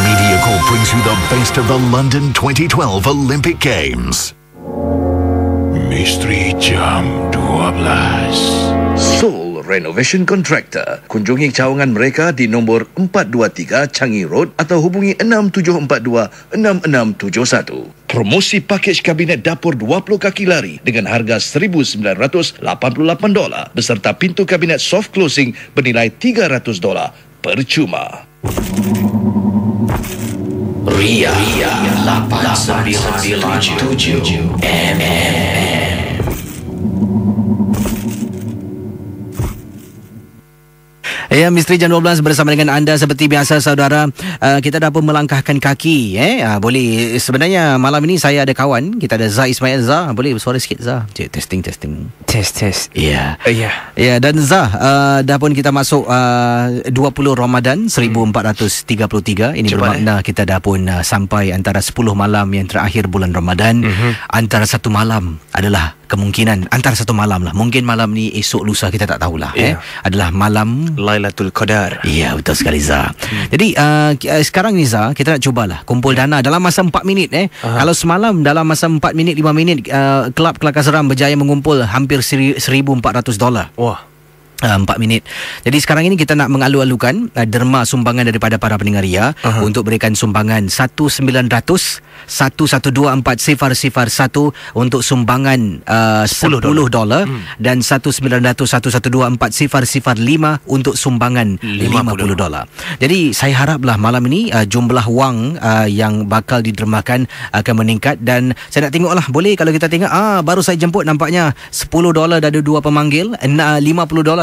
Mediacorp brings you the best of the London 2012 Olympic Games. Misteri Jam 12. Soul Renovation Contractor. Kunjungi cawangan mereka di nombor 423 Changi Road atau hubungi 6742-6671. Promosi pakej kabinet dapur 20 kaki lari dengan harga $1,988 beserta pintu kabinet soft closing bernilai $300 percuma. Ria 897 MM. Ya, Misteri Jam 12 bersama dengan anda seperti biasa saudara. Kita dah pun melangkahkan kaki. Boleh, sebenarnya malam ini saya ada kawan. Kita ada Zah Ismail. Zah, boleh bersuara sikit Zah? Testing. Test. Ya. Dan Zah, dah pun kita masuk 20 Ramadan 1433. Ini bermakna kita dah pun sampai antara 10 malam yang terakhir bulan Ramadan. Antara satu malam adalah kemungkinan antara satu malam lah. Mungkin malam ni, esok lusa, kita tak tahulah. Adalah malam Lailatul Qadar. Ya, betul sekali Zah. Jadi sekarang ni Zah, kita nak cubalah kumpul dana dalam masa 4 minit. Kalau semalam dalam masa 4 minit 5 minit Kelab Kelakar Seram berjaya mengumpul hampir $1,400. Wah. 4 minit. Jadi sekarang ini kita nak mengalu-alukan derma sumbangan daripada para pendengar Ria untuk berikan sumbangan 1-900-1124-001 untuk sumbangan $10 dan 1-900-1124-005 untuk sumbangan $50. Jadi saya haraplah malam ini jumlah wang yang bakal didermakan akan meningkat. Dan saya nak tengoklah, boleh kalau kita tengok baru saya jemput nampaknya $10 dah ada 2 pemanggil, $50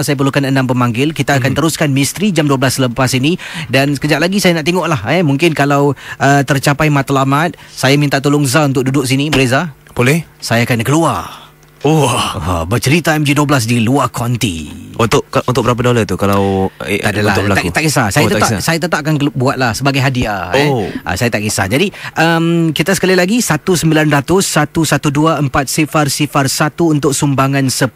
saya perlukan 6 pemanggil. Kita akan teruskan Misteri Jam 12 lepas ini. Dan sekejap lagi saya nak tengoklah mungkin kalau tercapai matlamat, saya minta tolong Zah untuk duduk sini. Boleh Zah? Boleh. Saya akan keluar bercerita MJ12 di luar konti. Untuk berapa dolar tu kalau adalah tak kisah. Saya tetap akan buatlah sebagai hadiah. Saya tak kisah. Jadi kita sekali lagi 1-900-1124-001 untuk sumbangan $10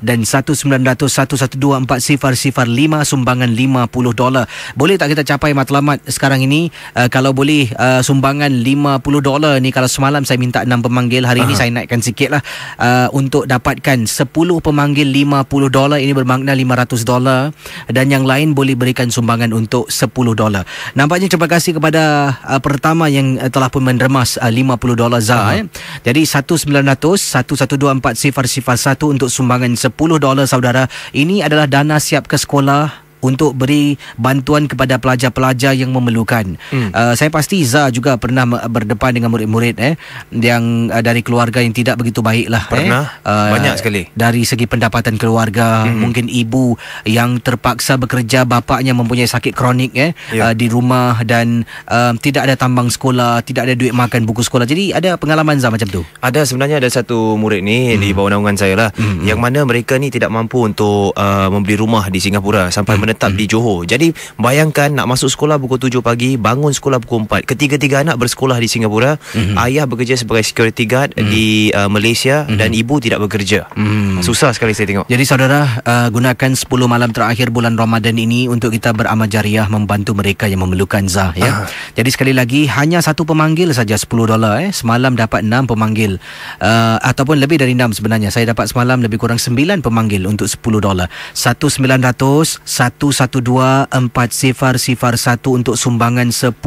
dan 1-900-1124-005 sumbangan $50. Boleh tak kita capai matlamat sekarang ini? Kalau boleh sumbangan $50 ni, kalau semalam saya minta 6 pemanggil, hari ini saya naikkan sikit lah. Untuk dapatkan 10 pemanggil $50, ini bermakna $500, dan yang lain boleh berikan sumbangan untuk $10. Nampaknya terima kasih kepada pertama yang telah pun mendermas $50 Zah. Jadi 1-900-1124-001 untuk sumbangan $10 saudara. Ini adalah dana siap ke sekolah untuk beri bantuan kepada pelajar-pelajar yang memerlukan. Saya pasti Zah juga pernah berdepan dengan murid-murid yang dari keluarga yang tidak begitu baik lah. Pernah, banyak sekali. Dari segi pendapatan keluarga, mungkin ibu yang terpaksa bekerja, bapaknya mempunyai sakit kronik di rumah dan tidak ada tambang sekolah, tidak ada duit makan buku sekolah. Jadi ada pengalaman Zah macam tu? Ada, sebenarnya ada satu murid ni di bawah naungan saya lah, yang mana mereka ni tidak mampu untuk membeli rumah di Singapura sampai menetap di Johor. Jadi bayangkan nak masuk sekolah pukul 7 pagi, bangun sekolah pukul 4. Ketiga-tiga anak bersekolah di Singapura. Ayah bekerja sebagai security guard di Malaysia dan ibu tidak bekerja. Susah sekali saya tengok. Jadi saudara, gunakan 10 malam terakhir bulan Ramadan ini untuk kita beramal jariah membantu mereka yang memerlukan Zah. Jadi sekali lagi, hanya satu pemanggil saja $10. Semalam dapat 6 pemanggil, ataupun lebih dari 6 sebenarnya. Saya dapat semalam lebih kurang 9 pemanggil untuk $10. 1-900-1124-001 untuk sumbangan $10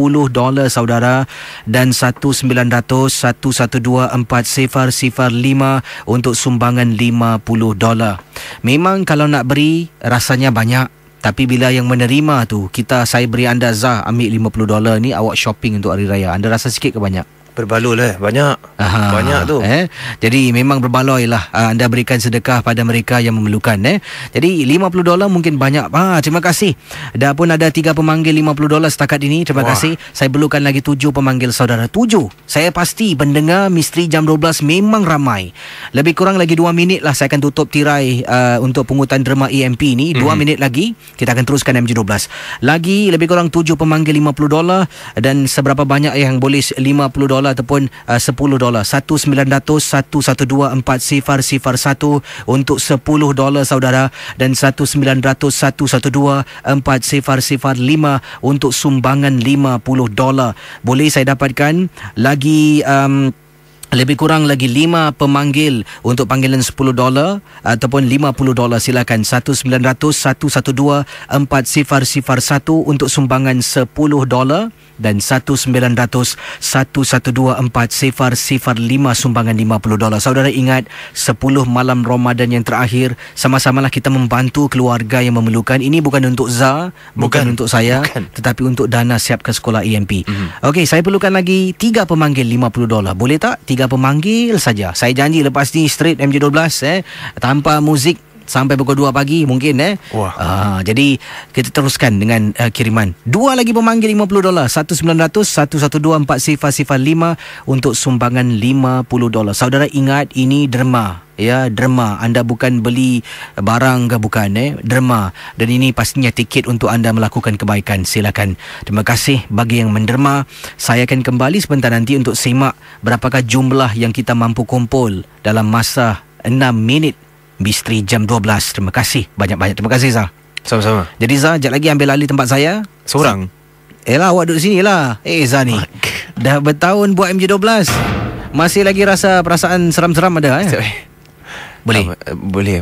saudara, dan 1-900-1124-005 untuk sumbangan $50. Memang kalau nak beri rasanya banyak, tapi bila yang menerima tu, saya beri anda Zah, ambil $50 ni, awak shopping untuk hari raya. Anda rasa sikit ke banyak? Berbaloi lah, banyak tu. Jadi memang berbaloi lah anda berikan sedekah pada mereka yang memerlukan. Jadi $50 mungkin banyak. Terima kasih. Dah pun ada 3 pemanggil $50 setakat ini. Terima kasih. Saya perlukan lagi 7 pemanggil saudara. 7. Saya pasti pendengar Misteri Jam 12 memang ramai. Lebih kurang lagi 2 minit lah saya akan tutup tirai untuk pungutan derma EMP ni. 2 minit lagi kita akan teruskan MJ12. Lagi lebih kurang 7 pemanggil $50 dan seberapa banyak yang boleh $50 ataupun $10. 1-900-112-4001 untuk $10 saudara, dan 1-900-112-4005 untuk sumbangan $50. Boleh saya dapatkan lagi lebih kurang lagi 5 pemanggil untuk panggilan $10 ataupun $50. Silakan 1-900-112-4001 untuk sumbangan $10 dan 1-900-112-4005 sumbangan $50. Saudara ingat 10 malam Ramadan yang terakhir, sama-samalah kita membantu keluarga yang memerlukan. Ini bukan untuk Zah, bukan untuk saya, tetapi untuk dana siapkan sekolah EMP. Okey, saya perlukan lagi 3 pemanggil $50. Boleh tak? 3 pemanggil saja. Saya janji lepas ni straight MJ12 tanpa muzik sampai pukul 2 pagi mungkin. Jadi kita teruskan dengan kiriman 2 lagi pemanggil $50. 1-900-112-4005 untuk sumbangan $50. Saudara ingat, ini derma. Derma. Anda bukan beli barang ke bukan, derma. Dan ini pastinya tiket untuk anda melakukan kebaikan. Silakan. Terima kasih bagi yang menderma. Saya akan kembali sebentar nanti untuk simak berapakah jumlah yang kita mampu kumpul dalam masa 6 minit Misteri Jam 12. Terima kasih banyak-banyak. Terima kasih Zah. Sama-sama. Jadi Zah, sekejap lagi ambil alih tempat saya. Seorang? Awak duduk sini lah. Zah ni dah bertahun buat MJ12, masih lagi rasa perasaan seram-seram ada Boleh? Boleh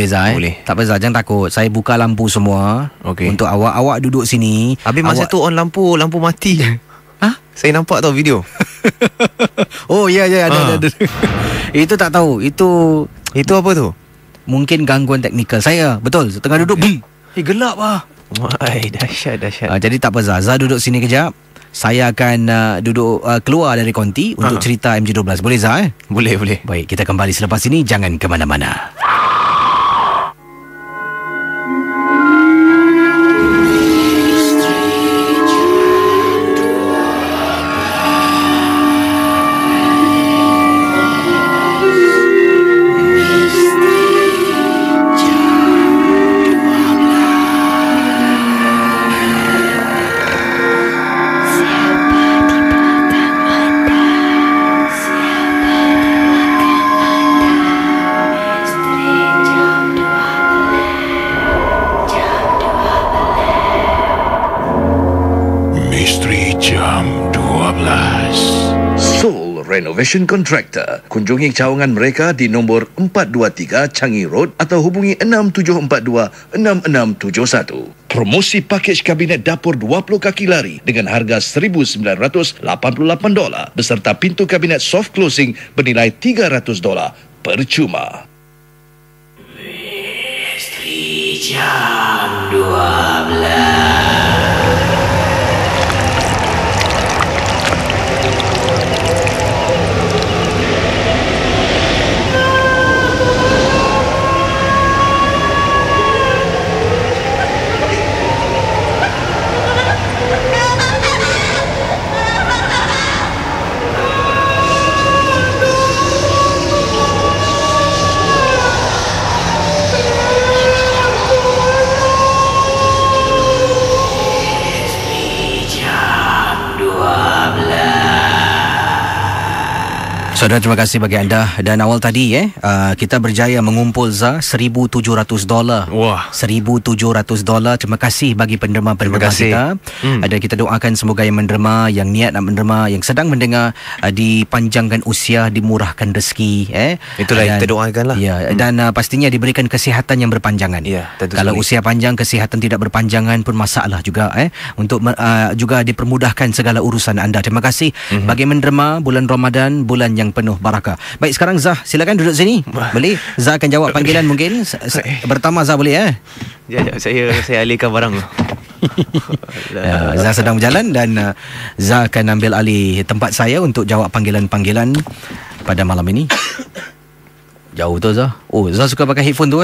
Zah Boleh. Tak apa Zah, jangan takut. Saya buka lampu semua untuk awak. Awak duduk sini. Habis masa tu on lampu mati. Saya nampak tau video. Ada. Itu tak tahu. Itu apa tu? Mungkin gangguan teknikal saya. Betul, tengah duduk gelap lah. Dahsyat. Jadi tak apa Zah duduk sini kejap. Saya akan duduk keluar dari konti untuk cerita MJ12. Boleh Zah? Boleh. Baik, kita kembali selepas ini. Jangan ke mana-mana. Renovation Contractor. Kunjungi cawangan mereka di nombor 423 Changi Road atau hubungi 6742-6671. Promosi pakej kabinet dapur 20 kaki lari dengan harga $1,988 beserta pintu kabinet soft closing bernilai $300 percuma. Misteri Jam 12. Saudara, terima kasih bagi anda. Dan awal tadi kita berjaya mengumpul $1,700. Wah, $1,700. Terima kasih bagi penderma-penderma kita. Dan kita doakan semoga yang menderma, yang niat nak menderma, yang sedang mendengar, dipanjangkan usia, dimurahkan rezeki. Itulah yang kita doakan lah. Dan pastinya diberikan kesihatan yang berpanjangan. Kalau usia panjang, kesihatan tidak berpanjangan pun masalah juga. Untuk juga dipermudahkan segala urusan anda. Terima kasih bagi menderma bulan Ramadan, bulan yang penuh barakah. Baik, sekarang Zah, silakan duduk sini. Boleh? Zah akan jawab panggilan mungkin. Pertama Zah boleh saya alihkan barang. Zah sedang berjalan dan Zah akan ambil alih tempat saya untuk jawab panggilan-panggilan pada malam ini. Jauh tu Zah. Oh, Zah suka pakai headphone tu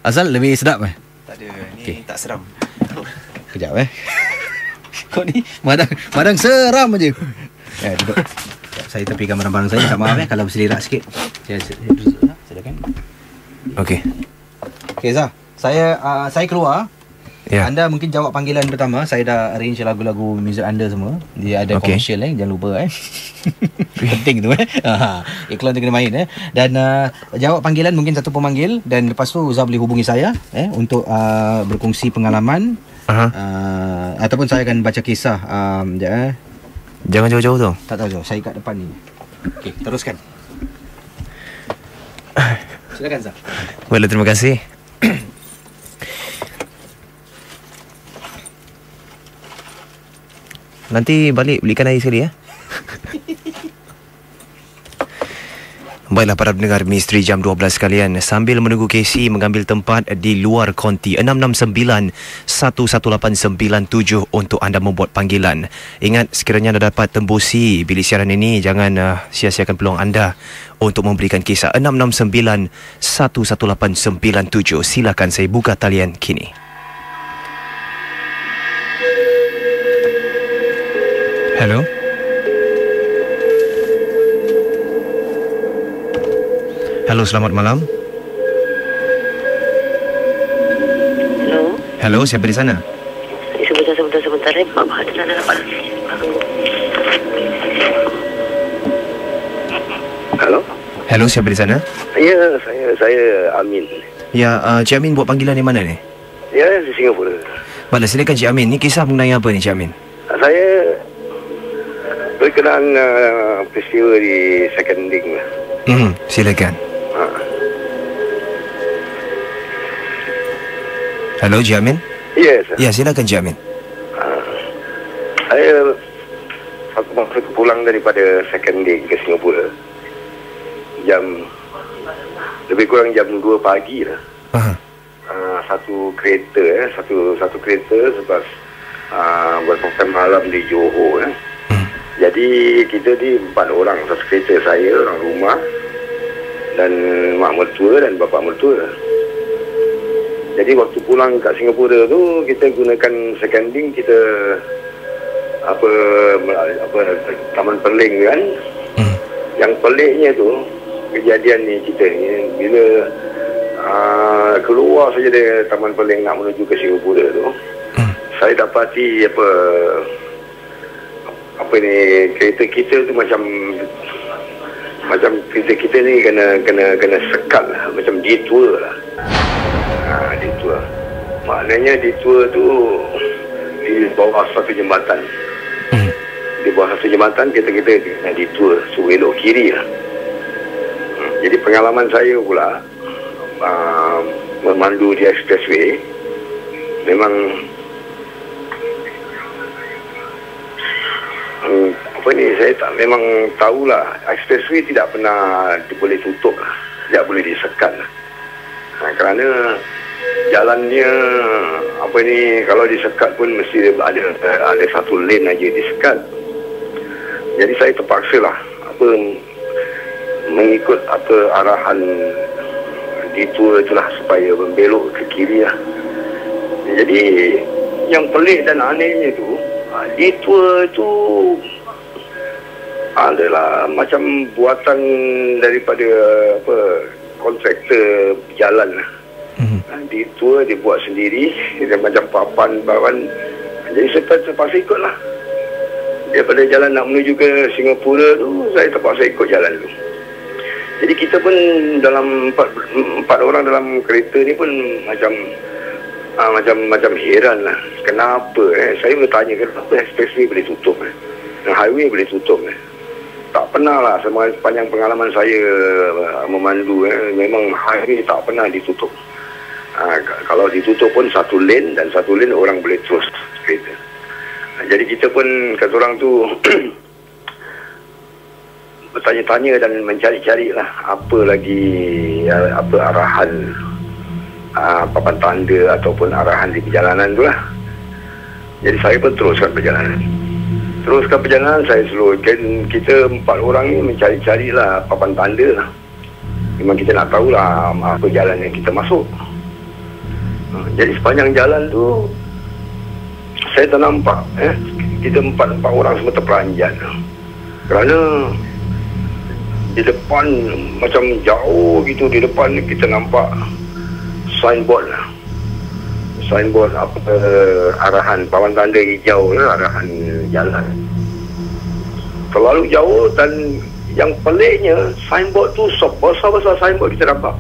Azal lebih sedap Tak ada, ni tak seram. Kejap Kau ni madang seram aje. Duduk. Saya tepikan barang-barang saya. Tak maaf kalau berselirak sikit. Silakan. Okey. Okey Zah, saya keluar. Ya. Anda mungkin jawab panggilan pertama. Saya dah arrange lagu-lagu muzik anda semua. Dia ada komersial jangan lupa penting tu iklan tu kena main Dan jawab panggilan mungkin satu pemanggil. Dan lepas tu Zah boleh hubungi saya untuk berkongsi pengalaman. Ataupun saya akan baca kisah. Jangan jauh-jauh tu. Tak tahu jauh, saya kat depan ni. Okey, teruskan. Silakan Zah. Baiklah, terima kasih. Nanti balik belikan air sekali Baiklah para pendengar Misteri Jam 12 sekalian, sambil menunggu Casey mengambil tempat di luar konti 669-11897 untuk anda membuat panggilan. Ingat, sekiranya anda dapat tembusi bilik siaran ini, jangan sia-siakan peluang anda untuk memberikan kisah. 669-11897. Silakan, saya buka talian kini. Hello. Halo, selamat malam. Halo, siapa di sana? Sebentar. Mama ada tanda apa? Halo, siapa di sana? Ya, saya Amin. Ya, Cik Amin buat panggilan di mana ni? Ya, di Singapura. Baiklah, silakan Cik Amin. Ni kisah mengenai apa ni Cik Amin? Saya berkenaan peristiwa di Second Link. Silakan. Halo, Cik Amin? Yes. Ya, silakan Cik Amin. Saya waktu pulang daripada Second Link ke Singapura. Lebih kurang jam 2 pagi lah. Satu kereta satu kereta sebab berpakaian malam di Johor. Jadi kita di 4 orang, satu kereta, saya, orang rumah dan mak mertua dan bapa mertua. Jadi waktu pulang kat Singapura tu, kita gunakan Second Link, kita Taman Perling kan. Yang peliknya tu, kejadian ni kita ni bila keluar saja dari Taman Perling nak menuju ke Singapura tu, saya dapati kereta kita tu macam kereta kita ni kena sekat lah, macam detour lah. Detour. Maknanya detour tu di bawah satu jembatan. Di bawah satu jembatan kita kena detour, suruh elok kiri lah. Jadi pengalaman saya pula memandu di expressway, memang saya memang tahulah expressway tidak pernah boleh tutup lah, tidak boleh disekat lah. Kerana jalannya kalau disekat pun mesti ada satu lane aja disekat. Jadi saya terpaksa lah mengikut arahan detour itulah supaya membelok ke kiri lah. Jadi yang pelik dan anehnya tu, detour tu adalah macam buatan daripada kontraktor jalan lah. Detour dibuat sendiri, dia macam papan. Jadi saya terpaksa ikut lah. Daripada jalan nak menuju ke Singapura tu, saya terpaksa ikut jalan tu. Jadi kita pun dalam empat orang dalam kereta ni pun macam heran lah. Kenapa saya bertanya, kenapa expressway boleh tutup highway boleh tutup tak pernah lah sepanjang pengalaman saya memandu memang highway tak pernah ditutup. Kalau ditutup pun satu lane, dan satu lane orang boleh terus kereta. Jadi kita pun, kata orang tu bertanya-tanya dan mencari-cari lah apa arahan papan tanda ataupun arahan di perjalanan tu lah. Jadi saya pun teruskan perjalanan. Saya slow. Kita 4 orang ni mencari-carilah papan tanda lah. Memang kita nak tahulah apa jalan yang kita masuk. Jadi sepanjang jalan tu saya tak nampak kita 4 orang semua terperanjat. Kerana di depan macam jauh gitu, di depan kita nampak signboard apa arahan papan tanda hijau lah, arahan jalan. Terlalu jauh dan yang peliknya signboard tu besar-besar signboard kita nampak.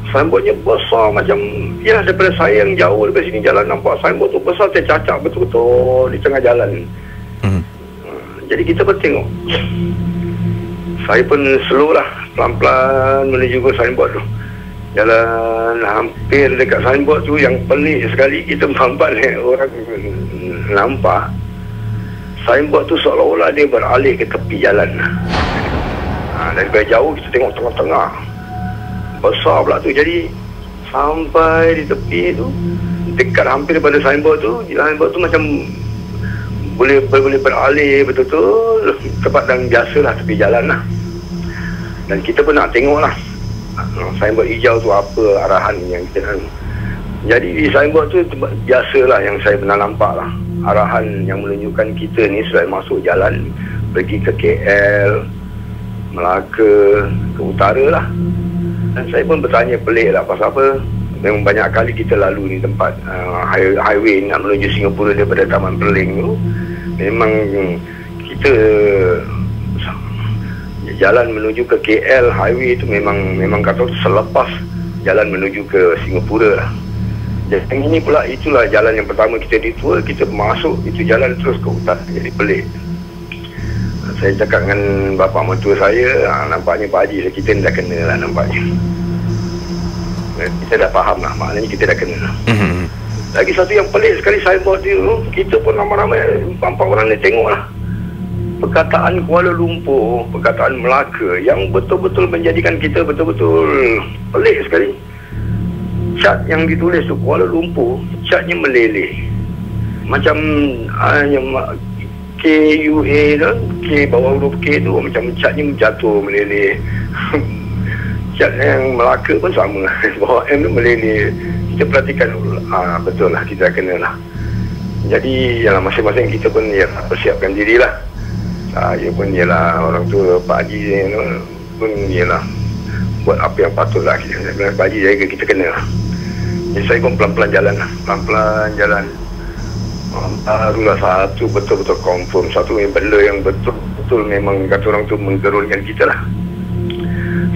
Signboardnya besar macam daripada saya yang jauh daripada sini jalan nampak signboard tu besar, tercacak betul-betul di tengah jalan. Jadi kita pun tengok. Saya pun slow lah, pelan-pelan menuju ke signboard tu. Jalan hampir dekat signboard tu, yang pelik sekali kita nampak orang nampak signboard tu seolah-olah dia beralih ke tepi jalan. Daripada jauh kita tengok tengah-tengah besar pula tu. Jadi sampai di tepi tu, dekat hampir daripada signboard tu macam boleh beralih betul-betul tempat yang biasalah, tepi jalan lah. Dan kita pun nak tengok lah signboard hijau tu apa arahan yang kita nak. Jadi di signboard tu biasalah yang saya pernah nampak lah, arahan yang menunjukkan kita ni sudah masuk jalan pergi ke KL, Melaka, ke utara lah. Dan saya pun bertanya pelik lah, pasal apa? Memang banyak kali kita lalu ni tempat highway nak menuju Singapura daripada Taman Perling tu. Memang kita jalan menuju ke KL highway tu memang kata selepas jalan menuju ke Singapura lah. Yang ini pula itulah jalan yang pertama kita detour, kita masuk itu jalan terus ke utara. Jadi pelik. Saya cakap dengan bapa mertua saya, nampaknya Pak Haji kita ni dah kena lah nampaknya. Kita dah faham lah, maknanya kita dah kena lah. Lagi satu yang pelik sekali signboard tu, kita pun ramai-ramai 4 orang ni tengok lah. Perkataan Kuala Lumpur, perkataan Melaka yang betul-betul menjadikan kita betul-betul pelik sekali. Cat yang ditulis tu Kuala Lumpur, catnya meleleh. Macam KUA tu, K bawah huruf K tu macam catnya jatuh meleleh. Cat yang Melaka pun sama, bawah M tu meleleh. Kita perhatikan betul lah, kita kena lah. Jadi masing-masing kita pun persiapkan diri lah. Saya pun orang tua Pak Haji pun buat apa yang patut lah. Pak Haji jaga, kita kena lah. Jadi saya pun pelan-pelan jalan lah, pelan-pelan jalan. Barulah satu betul-betul confirm, satu benda yang betul-betul memang kata orang tu menggerunkan kita lah.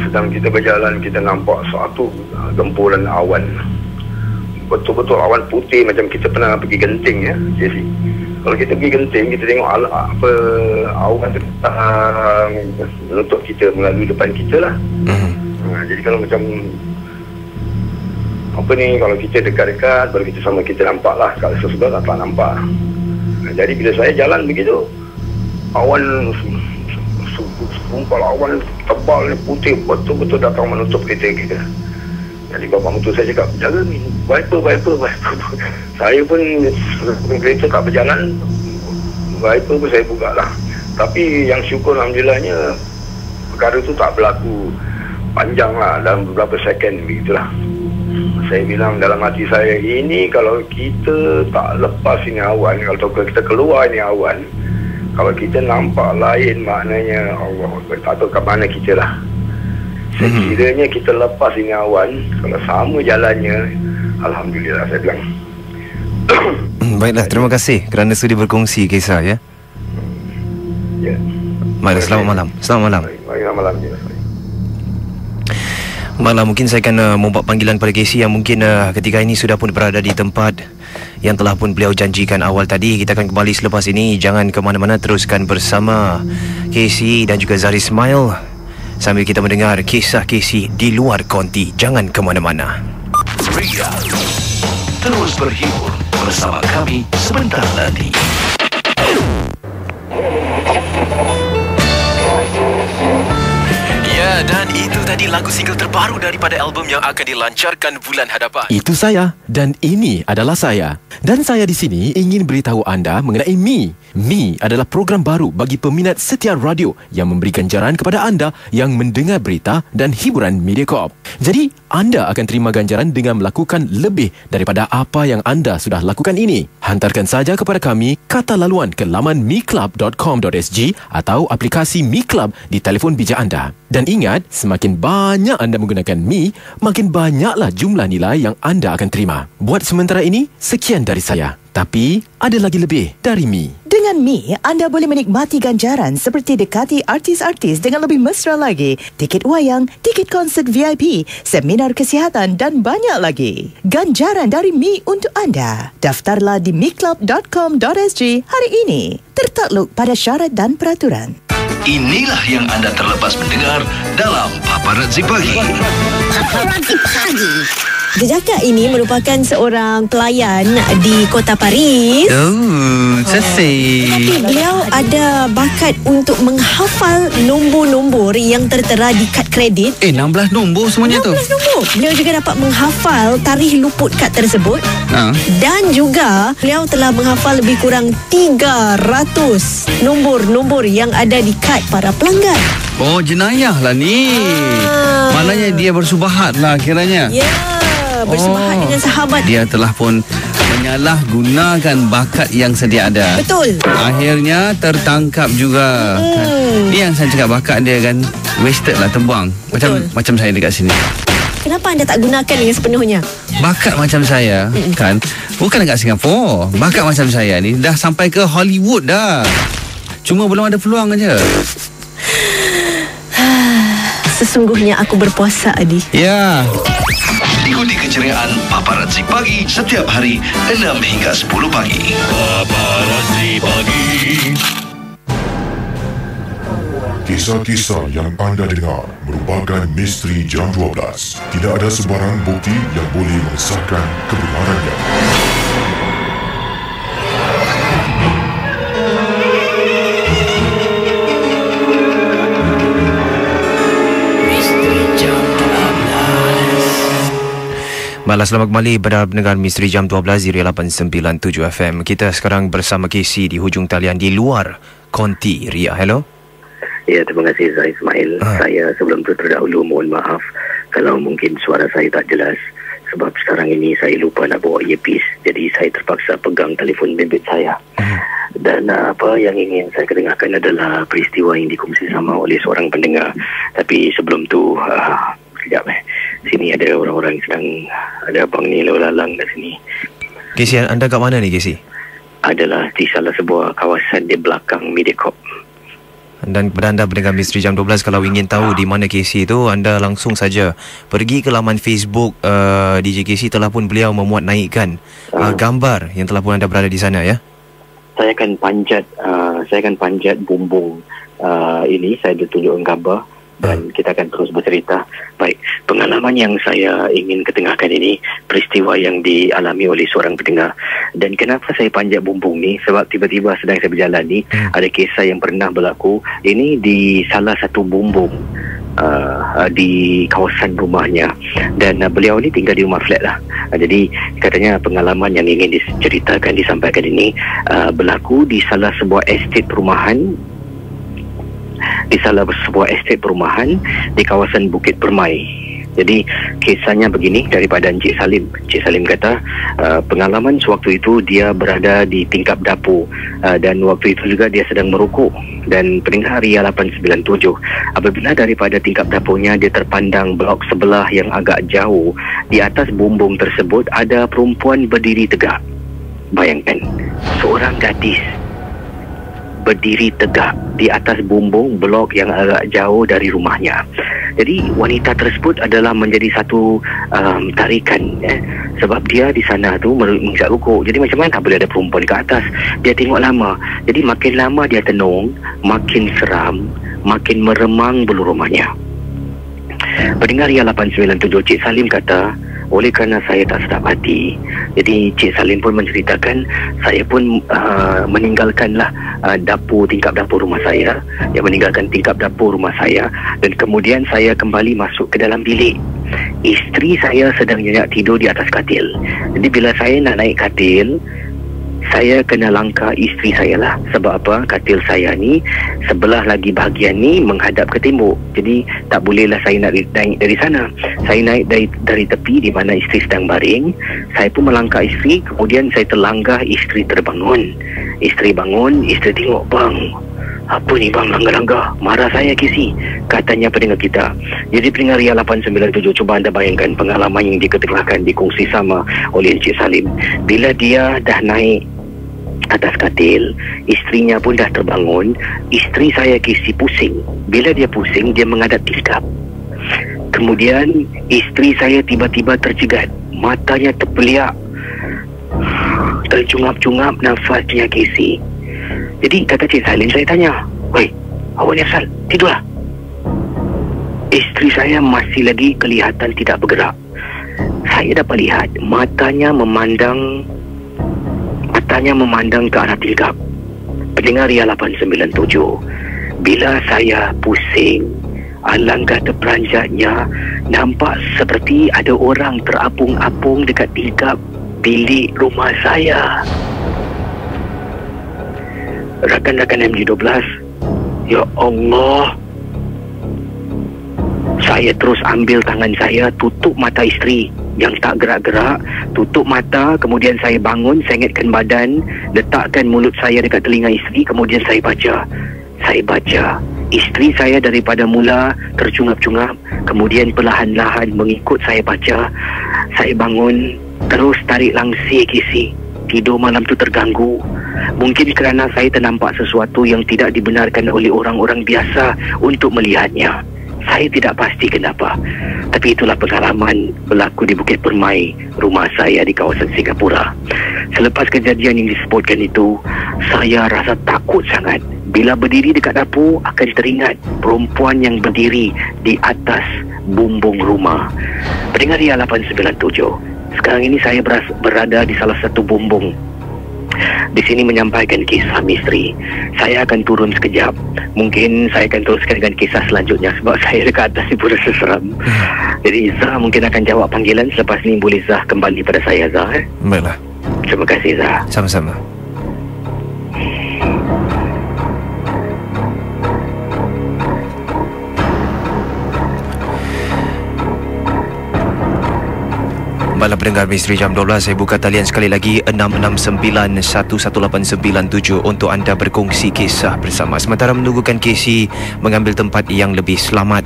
Sedang kita berjalan, kita nampak satu gempuran awan, betul-betul awan putih macam kita pernah pergi Genting ya, Jesse. Kalau kita pergi Genting, kita tengok awan menutup kita melalui depan kita lah. Jadi kalau macam kalau kita dekat-dekat, baru kita sama kita nampak lah. Kalau sebelah tak nampak. Jadi bila saya jalan begitu, awan sumpah awan tebal ni putih betul-betul datang menutup kita. Jadi bapa mertua saya cakap, jaga ni, wiper. Saya pun kereta tak berjalan, wiper pun saya buka lah. Tapi yang syukur alhamdulillahnya perkara tu tak berlaku panjang lah, dalam beberapa second begitulah. Saya bilang dalam hati saya, ini kalau kita tak lepas ini awan, kalau kita keluar ini awan, kalau kita nampak lain, maknanya Allah tak tahu ke mana kita lah. Sekiranya kita lepas ini awan, kalau sama jalannya, alhamdulillah saya bilang. Baiklah, terima kasih kerana sudi berkongsi kisah ya. Ya. Baiklah, selamat malam. Selamat malam. Selamat malam. Baiklah, mungkin saya akan membuat panggilan pada Casey yang mungkin ketika ini sudah pun berada di tempat yang telah pun beliau janjikan awal tadi. Kita akan kembali selepas ini. Jangan ke mana-mana, teruskan bersama Casey dan juga Zari Ismail sambil kita mendengar kisah Casey di luar konti. Jangan ke mana-mana. Ria, terus berhibur bersama kami sebentar lagi. Ya, dan itu tadi lagu single terbaru daripada album yang akan dilancarkan bulan hadapan. Itu saya dan ini adalah saya. Dan saya di sini ingin beritahu anda mengenai Mi. Mi adalah program baru bagi peminat setia radio yang memberi ganjaran kepada anda yang mendengar berita dan hiburan Mediacorp. Jadi, anda akan terima ganjaran dengan melakukan lebih daripada apa yang anda sudah lakukan ini. Hantarkan saja kepada kami kata laluan ke laman miclub.com.sg atau aplikasi Mi Club di telefon bijak anda. Dan ingat, semakin banyak anda menggunakan Mi, makin banyaklah jumlah nilai yang anda akan terima. Buat sementara ini, sekian dari saya. Tapi, ada lagi lebih dari Mi. Dengan Mi, anda boleh menikmati ganjaran seperti dekati artis-artis dengan lebih mesra lagi, tiket wayang, tiket konsert VIP, seminar kesihatan dan banyak lagi. Ganjaran dari Mi untuk anda. Daftarlah di miclub.com.sg hari ini. Tertakluk pada syarat dan peraturan. Inilah yang anda terlepas mendengar dalam Paparazzi Pagi. Paparazzi Pagi. Jejaka ini merupakan seorang pelayan di Kota Paris. Tetapi beliau ada bakat untuk menghafal nombor-nombor yang tertera di kad kredit. 16 nombor semuanya 16 nombor. Beliau juga dapat menghafal tarikh luput kad tersebut. Dan juga beliau telah menghafal lebih kurang 300 nombor-nombor yang ada di kad para pelanggan. Oh, jenayah lah ni. Maknanya dia bersubahat lah kiranya. Ya, bersubahat dengan sahabat. Dia telah pun menyalahgunakan bakat yang sedia ada. Betul. Akhirnya tertangkap juga. Ni yang saya cakap, bakat dia kan wasted lah, terbuang. Macam saya dekat sini. Kenapa anda tak gunakan dengan sepenuhnya? Bakat macam saya kan bukan dekat Singapura. Bakat macam saya ni dah sampai ke Hollywood dah. Cuma belum ada peluang aja. Sesungguhnya aku berpuasa, Adi. Ya. Ikuti keceriaan Paparazzi Pagi setiap hari 6 hingga 10 pagi. Paparazzi Pagi. Kisah-kisah yang anda dengar merupakan misteri jam 12. Tidak ada sebarang bukti yang boleh mengesahkan kebenarannya. Baiklah, selamat kembali pada pendengar Misteri Jam 12 di 897 FM. Kita sekarang bersama Casey di hujung talian di luar Konti Ria. Hello. Ya, terima kasih Zai Ismail. Saya sebelum itu terdahulu mohon maaf kalau mungkin suara saya tak jelas. Sebab sekarang ini saya lupa nak bawa earpiece. Jadi saya terpaksa pegang telefon bimbit saya. Dan apa yang ingin saya kedengarkan adalah peristiwa yang dikongsi sama oleh seorang pendengar. Tapi sebelum tu sekejap sini ada orang-orang sedang ada abang ni lalu lalang kat sini. Casey, anda kat mana ni Casey? Adalah di salah sebuah kawasan di belakang Mediacorp. Dan kepada anda pendengar Misteri Jam 12, kalau ingin tahu di mana Casey itu, anda langsung saja pergi ke laman Facebook DJ Casey. Telah pun beliau memuat naikkan gambar yang telah pun anda berada di sana, ya. Saya akan panjat bumbung ini. Saya tunjukkan gambar dan kita akan terus bercerita. Baik, pengalaman yang saya ingin ketengahkan ini peristiwa yang dialami oleh seorang pendengar. Dan kenapa saya panjat bumbung ni? Sebab tiba-tiba sedang saya berjalan ni ada kisah yang pernah berlaku. Ini di salah satu bumbung di kawasan rumahnya. Dan beliau ni tinggal di rumah flat lah. Jadi katanya pengalaman yang ingin diceritakan, disampaikan ini berlaku di salah sebuah estate perumahan. Di salah sebuah estate perumahan di kawasan Bukit Permai. Jadi kisahnya begini daripada Encik Salim. Encik Salim kata pengalaman sewaktu itu dia berada di tingkap dapur dan waktu itu juga dia sedang merukuk. Dan pendengar Ria 897, apabila daripada tingkap dapurnya dia terpandang blok sebelah yang agak jauh, di atas bumbung tersebut ada perempuan berdiri tegak. Bayangkan, seorang gadis berdiri tegak di atas bumbung blok yang agak jauh dari rumahnya. Jadi wanita tersebut adalah menjadi satu tarikan, sebab dia di sana tu mengisap rukuk. Jadi macam mana tak boleh ada perempuan ke atas? Dia tengok lama. Jadi makin lama dia tenung, makin seram, makin meremang bulu rumahnya. Pendengar Ria 897, Cik Salim kata Oleh kerana saya tak sedap hati, jadi Cik Salim pun menceritakan, saya pun meninggalkanlah tingkap dapur rumah saya, meninggalkan tingkap dapur rumah saya, dan kemudian saya kembali masuk ke dalam bilik. Isteri saya sedang nyenyak tidur di atas katil. Jadi bila saya nak naik katil, saya kena langkah isteri saya lah. Sebab apa? Katil saya ni sebelah lagi bahagian ni menghadap ke tembok. Jadi tak bolehlah saya nak naik dari sana. Saya naik dari tepi di mana isteri sedang baring. Saya pun melangkah isteri. Kemudian saya terlanggah, isteri terbangun. Isteri bangun, isteri tengok, bang, apa ni bang langgar-langgar? Marah saya Casey, katanya pendengar kita. Jadi pendengar Ria 897, cuba anda bayangkan pengalaman yang diketerlahkan dikongsi sama oleh Encik Salim. Bila dia dah naik atas katil, isterinya pun dah terbangun. Isteri saya Casey pusing. Bila dia pusing, dia menghadap tingkap. Kemudian isteri saya tiba-tiba tercegat, matanya terpeliak, tercungap-cungap nafasnya Casey. Jadi kata Cik Salim, saya tanya, "Weh, awak ni asal? Tidurlah." Isteri saya masih lagi kelihatan tidak bergerak. Saya dapat lihat matanya memandang ke arah tingkap. Pendengar Ria 897, bila saya pusing, alangkah terperanjatnya, nampak seperti ada orang terapung-apung dekat tingkap bilik rumah saya. Rakan-rakan MG12, ya Allah, saya terus ambil tangan saya, tutup mata isteri yang tak gerak-gerak, tutup mata, kemudian saya bangun, sengetkan badan, letakkan mulut saya dekat telinga isteri, kemudian saya baca. Isteri saya daripada mula tercungap-cungap, kemudian perlahan-lahan mengikut saya baca. Saya bangun, terus tarik langsir Casey. Tidur malam tu terganggu. Mungkin kerana saya ternampak sesuatu yang tidak dibenarkan oleh orang-orang biasa untuk melihatnya. Saya tidak pasti kenapa. Tapi itulah pengalaman berlaku di Bukit Permai, rumah saya di kawasan Singapura. Selepas kejadian yang disebutkan itu, saya rasa takut sangat. Bila berdiri dekat dapur, akan teringat perempuan yang berdiri di atas bumbung rumah. Pendengar Ria 897, sekarang ini saya berada di salah satu bumbung. Di sini menyampaikan kisah misteri. Saya akan turun sekejap. Mungkin saya akan teruskan dengan kisah selanjutnya sebab saya dekat atas ni pun rasa seram. Jadi Zah mungkin akan jawab panggilan. Selepas ni boleh Zah kembali pada saya, Zah. Baiklah. Terima kasih, Zah. Sama-sama. Malam pendengar Misteri Jam 12, saya buka talian sekali lagi 669-11897 untuk anda berkongsi kisah bersama. Sementara menunggukan Casey mengambil tempat yang lebih selamat.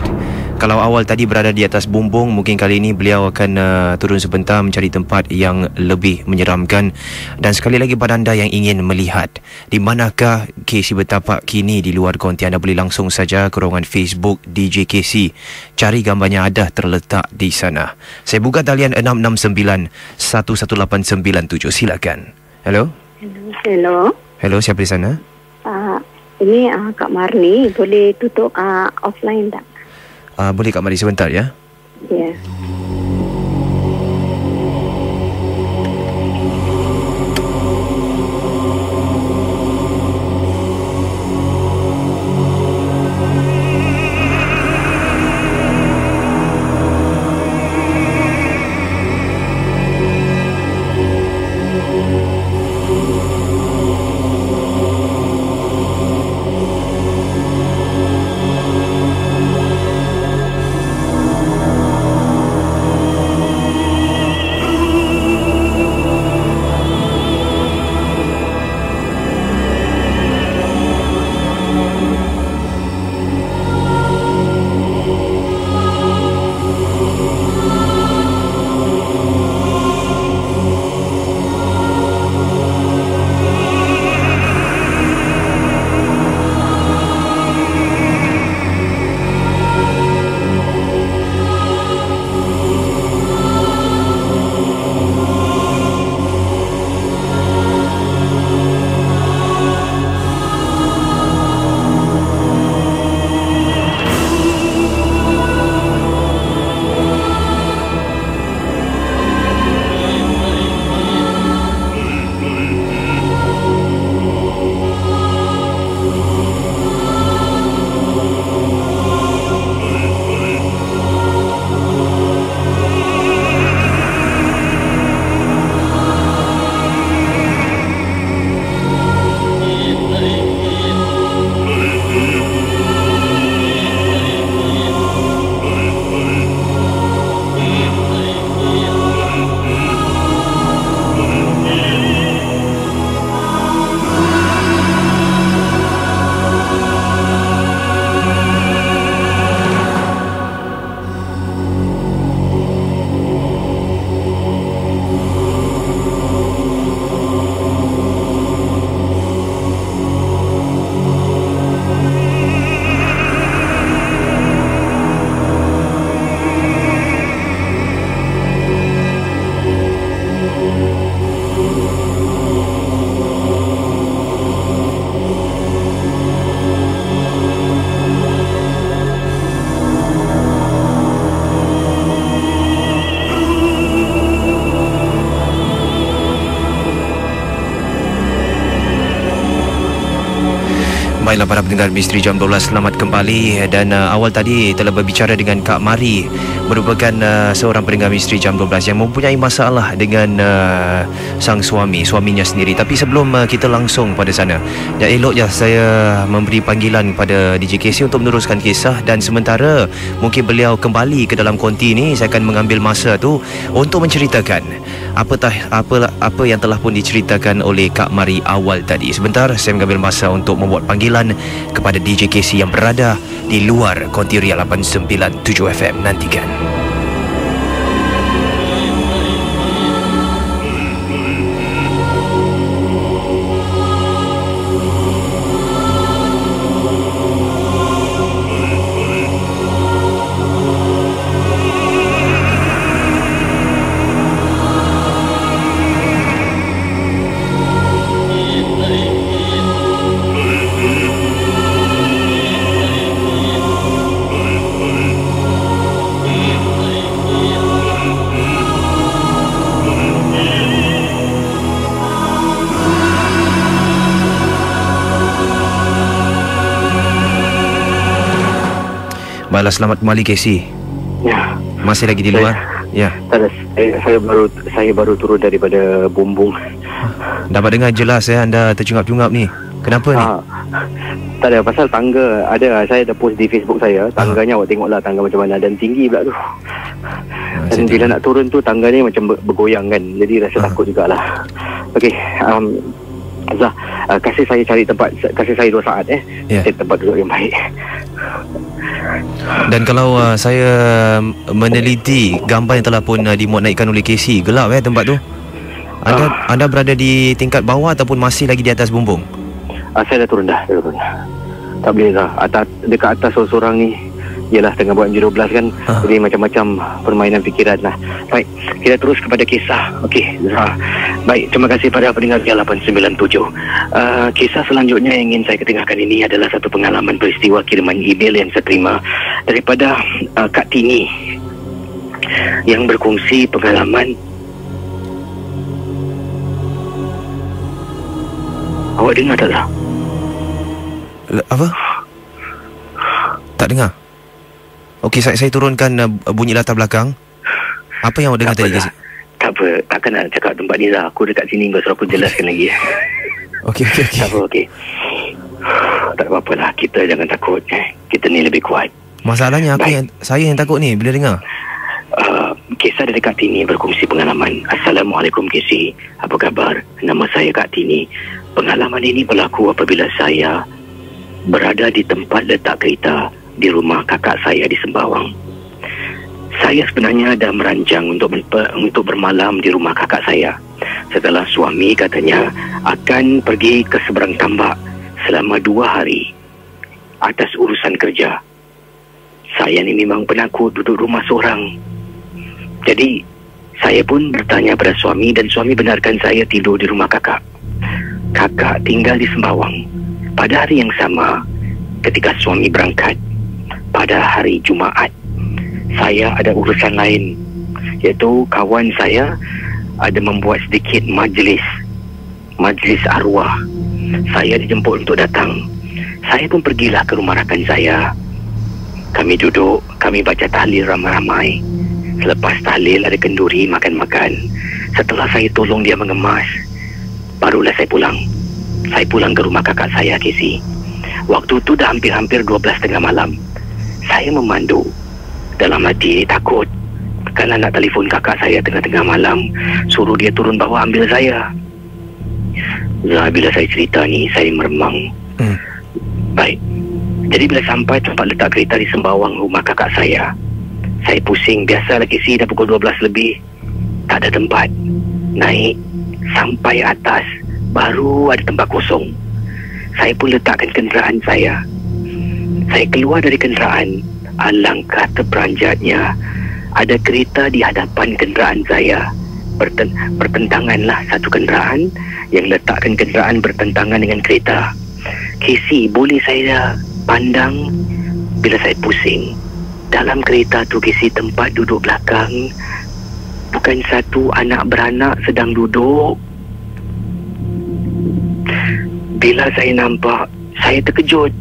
Kalau awal tadi berada di atas bumbung, mungkin kali ini beliau akan turun sebentar mencari tempat yang lebih menyeramkan. Dan sekali lagi pada anda yang ingin melihat di manakah Casey bertapak kini di luar konti, anda boleh langsung saja ke ruangan Facebook DJ Casey. Cari gambarnya ada terletak di sana. Saya buka talian 669-11897. Silakan. Hello. Hello. Hello, siapa di sana? Ini Kak Marni. Boleh tutup offline tak? Boleh Kak Marni sebentar ya? Ya. Baiklah para pendengar Misteri Jam 12, selamat kembali. Dan awal tadi telah berbicara dengan Kak Mari, merupakan seorang pendengar Misteri Jam 12 yang mempunyai masalah dengan sang suaminya sendiri. Tapi sebelum kita langsung pada sana, dah elok je saya memberi panggilan kepada DJ Casey untuk meneruskan kisah. Dan sementara mungkin beliau kembali ke dalam konti ni, saya akan mengambil masa tu untuk menceritakan apa yang telah pun diceritakan oleh Kak Mari awal tadi. Sebentar saya mengambil masa untuk membuat panggilan kepada DJ Casey yang berada di luar konti Ria 897 FM. Nantikan. Baiklah, selamat kembali Casey. Ya. Masih lagi di luar? Ya. Saya baru turun daripada bumbung. Dapat dengar jelas anda tercungap-cungap ni. Kenapa ni? Tak ada, pasal tangga ada. Saya ada post di Facebook saya. Tangganya awak tengoklah tangga macam mana, dan tinggi pula tu. Dan bila nak turun tu tangga ni macam bergoyang kan. Jadi rasa takut jugalah. Okey, Zah, kasih saya cari tempat, kasih saya 2 saat cari tempat duduk yang baik. Dan kalau saya meneliti gambar yang telah pun dimuat naikkan oleh Casey, gelap tempat tu. Anda berada di tingkat bawah ataupun masih lagi di atas bumbung? Saya dah turun dah. Tak boleh dah. Dekat atas seorang-seorang ni, ialah tengah buat G12 kan. Jadi macam-macam permainan fikiran lah. Baik, kita terus kepada kisah. Okey, baik, terima kasih pada pendengar 897. Kisah selanjutnya yang ingin saya ketengahkan ini adalah satu pengalaman peristiwa kiriman email yang saya terima daripada Kak Tini, yang berkongsi pengalaman. Awak dengar tak lah? Apa? Tak dengar? Okey, saya turunkan bunyi latar belakang. Apa yang awak dengar tadi, Casey? Tak apa, takkan nak cakap tempat ni lah. Aku dekat sini, kau suruh aku jelaskan lagi. Okey. Tak apa, okey. Tak apa-apa lah, kita jangan takut. Kita ni lebih kuat. Masalahnya saya yang takut ni bila dengar. Kisah dari Kak Tini berkongsi pengalaman. Assalamualaikum Casey, apa khabar? Nama saya Kak Tini. Pengalaman ini berlaku apabila saya berada di tempat letak kereta di rumah kakak saya di Sembawang. Saya sebenarnya dah merancang untuk bermalam di rumah kakak saya. Setelah suami katanya akan pergi ke seberang tambak selama 2 hari atas urusan kerja. Saya ni memang penakut duduk rumah seorang. Jadi saya pun bertanya pada suami, dan suami benarkan saya tidur di rumah kakak. Kakak tinggal di Sembawang. Pada hari yang sama, ketika suami berangkat pada hari Jumaat, saya ada urusan lain, iaitu kawan saya ada membuat sedikit majlis arwah. Saya dijemput untuk datang. Saya pun pergilah ke rumah rakan saya. Kami duduk, kami baca tahlil ramai-ramai. Selepas tahlil ada kenduri, makan-makan. Setelah saya tolong dia mengemas, barulah saya pulang. Saya pulang ke rumah kakak saya, Casey. Waktu tu dah hampir-hampir 12:30 malam. Saya memandu. Dalam hati takut. Kalau nak telefon kakak saya tengah-tengah malam, suruh dia turun bawah ambil saya. Bila saya cerita ni, saya meremang. Baik. Jadi bila sampai tempat letak kereta di Sembawang rumah kakak saya pusing. Biasa lagi sih dah pukul 12 lebih. Tak ada tempat. Naik sampai atas, baru ada tempat kosong. Saya pun letakkan kenderaan saya. Saya keluar dari kenderaan. Alangkah terperanjatnya, ada kereta di hadapan kenderaan saya. Bertentanganlah satu kenderaan yang letakkan kenderaan bertentangan dengan kereta. Casey, boleh saya pandang bila saya pusing? Dalam kereta tu, Casey, tempat duduk belakang, bukan satu anak beranak sedang duduk. Bila saya nampak Saya terkejut.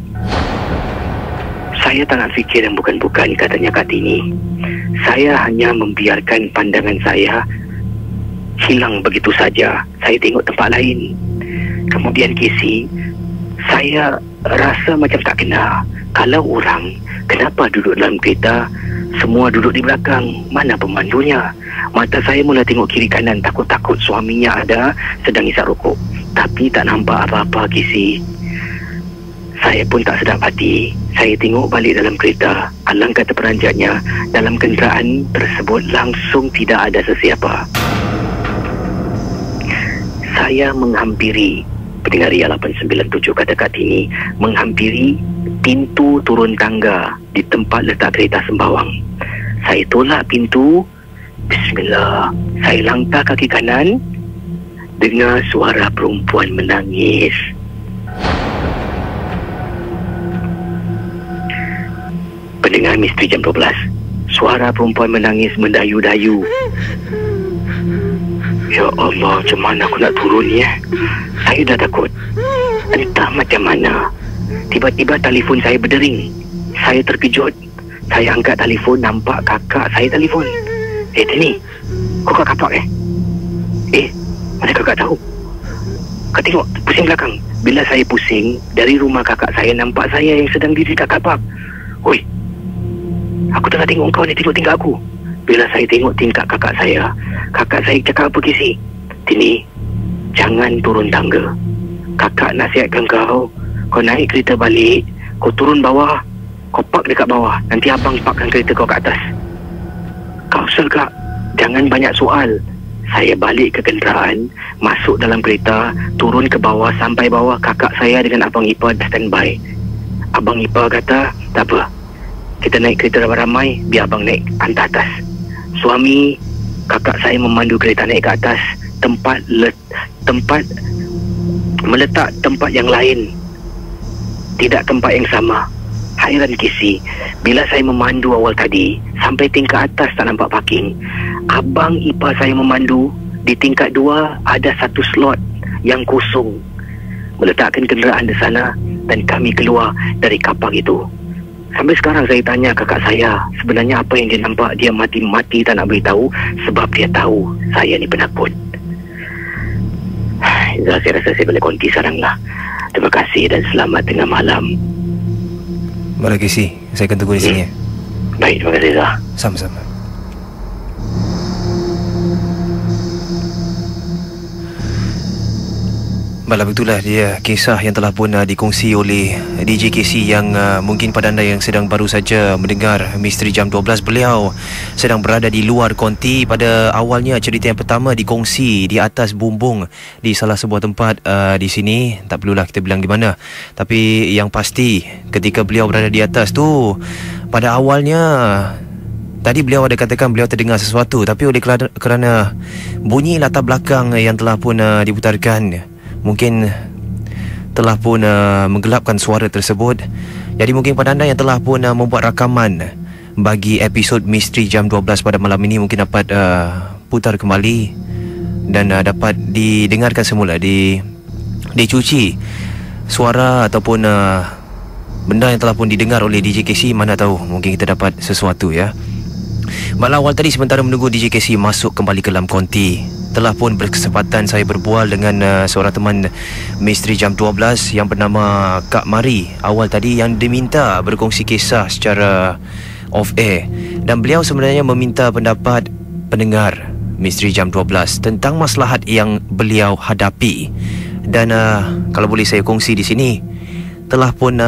Saya tak nak fikir yang bukan-bukan, katanya Kartini. Saya hanya membiarkan pandangan saya hilang begitu saja. Saya tengok tempat lain. Kemudian Casey, saya rasa macam tak kena. Kalau orang, kenapa duduk dalam kereta, semua duduk di belakang? Mana pemandunya? Mata saya mula tengok kiri kanan, takut-takut suaminya ada sedang isap rokok. Tapi tak nampak apa-apa, Casey. Saya pun tak sedap hati. Saya tengok balik dalam kereta. Alangkah terperanjatnya, dalam kenderaan tersebut langsung tidak ada sesiapa. Saya menghampiri, pendengar Ria 897 kata Kartini, menghampiri pintu turun tangga di tempat letak kereta Sembawang. Saya tolak pintu. Bismillah. Saya langkah kaki kanan. Dengar suara perempuan menangis. Pendengar Misteri Jam 12, suara perempuan menangis mendayu-dayu. Ya Allah, macam mana aku nak turun ni Saya dah takut. Entah macam mana. Tiba-tiba telefon saya berdering. Saya terkejut. Saya angkat telefon, nampak kakak saya telefon. Tini, kau kat kapak mana kakak tahu? Kau tengok, pusing belakang. Bila saya pusing, dari rumah kakak saya nampak saya yang sedang diri kat kapak. Oi, aku tengah tengok kau ni tengok tingkap aku. Bila saya tengok tingkap kakak saya cakap apa, Casey? Tini, jangan turun tangga. Kakak nasihatkan kau naik kereta balik, kau turun bawah, kau park dekat bawah. Nanti abang parkkan kereta kau kat atas. Kau sel kak, jangan banyak soal. Saya balik ke kenderaan, masuk dalam kereta, turun ke bawah. Sampai bawah, kakak saya dengan Abang Ipa dah standby. Abang Ipa kata, tak apa, kita naik kereta ramai-ramai, biar abang naik hantar atas. Suami kakak saya memandu kereta naik ke atas, meletak tempat yang lain, tidak tempat yang sama. Hairan Casey, bila saya memandu awal tadi sampai tingkat atas tak nampak parking. Abang Ipa saya memandu di tingkat 2, ada satu slot yang kosong. Meletakkan kenderaan di sana dan kami keluar dari kapak itu. Sampai sekarang saya tanya kakak saya, sebenarnya apa yang dia nampak. Dia mati-mati tak nak beritahu sebab dia tahu saya ni penakut. Saya rasa saya boleh konti sekarang lah. Terima kasih dan selamat tengah malam. Baik, Casey, saya akan tunggu di sini. Baik, terima kasih Zah. Sama-sama. Baiklah, begitulah dia kisah yang telah pun dikongsi oleh DJ Casey yang mungkin pada anda yang sedang baru saja mendengar Misteri Jam 12, beliau sedang berada di luar konti. Pada awalnya cerita yang pertama dikongsi di atas bumbung di salah sebuah tempat di sini. Tak perlulah kita bilang di mana. Tapi yang pasti ketika beliau berada di atas tu, pada awalnya tadi beliau ada katakan beliau terdengar sesuatu, tapi oleh kerana bunyi latar belakang yang telah pun diputarkan, mungkin telah pun menggelapkan suara tersebut. Jadi mungkin pada anda yang telah pun membuat rakaman bagi episod Misteri Jam 12 pada malam ini, mungkin dapat putar kembali dan dapat didengarkan semula, dicuci suara ataupun benda yang telah pun didengar oleh DJ Casey. Mana tahu mungkin kita dapat sesuatu ya. Malam awal tadi sementara menunggu DJ Casey masuk kembali ke dalam konti, telah pun berkesempatan saya berbual dengan seorang teman Misteri Jam 12 yang bernama Kak Mari awal tadi, yang diminta berkongsi kisah secara off air, dan beliau sebenarnya meminta pendapat pendengar Misteri Jam 12 tentang maslahat yang beliau hadapi. Dan kalau boleh saya kongsi di sini, telah pun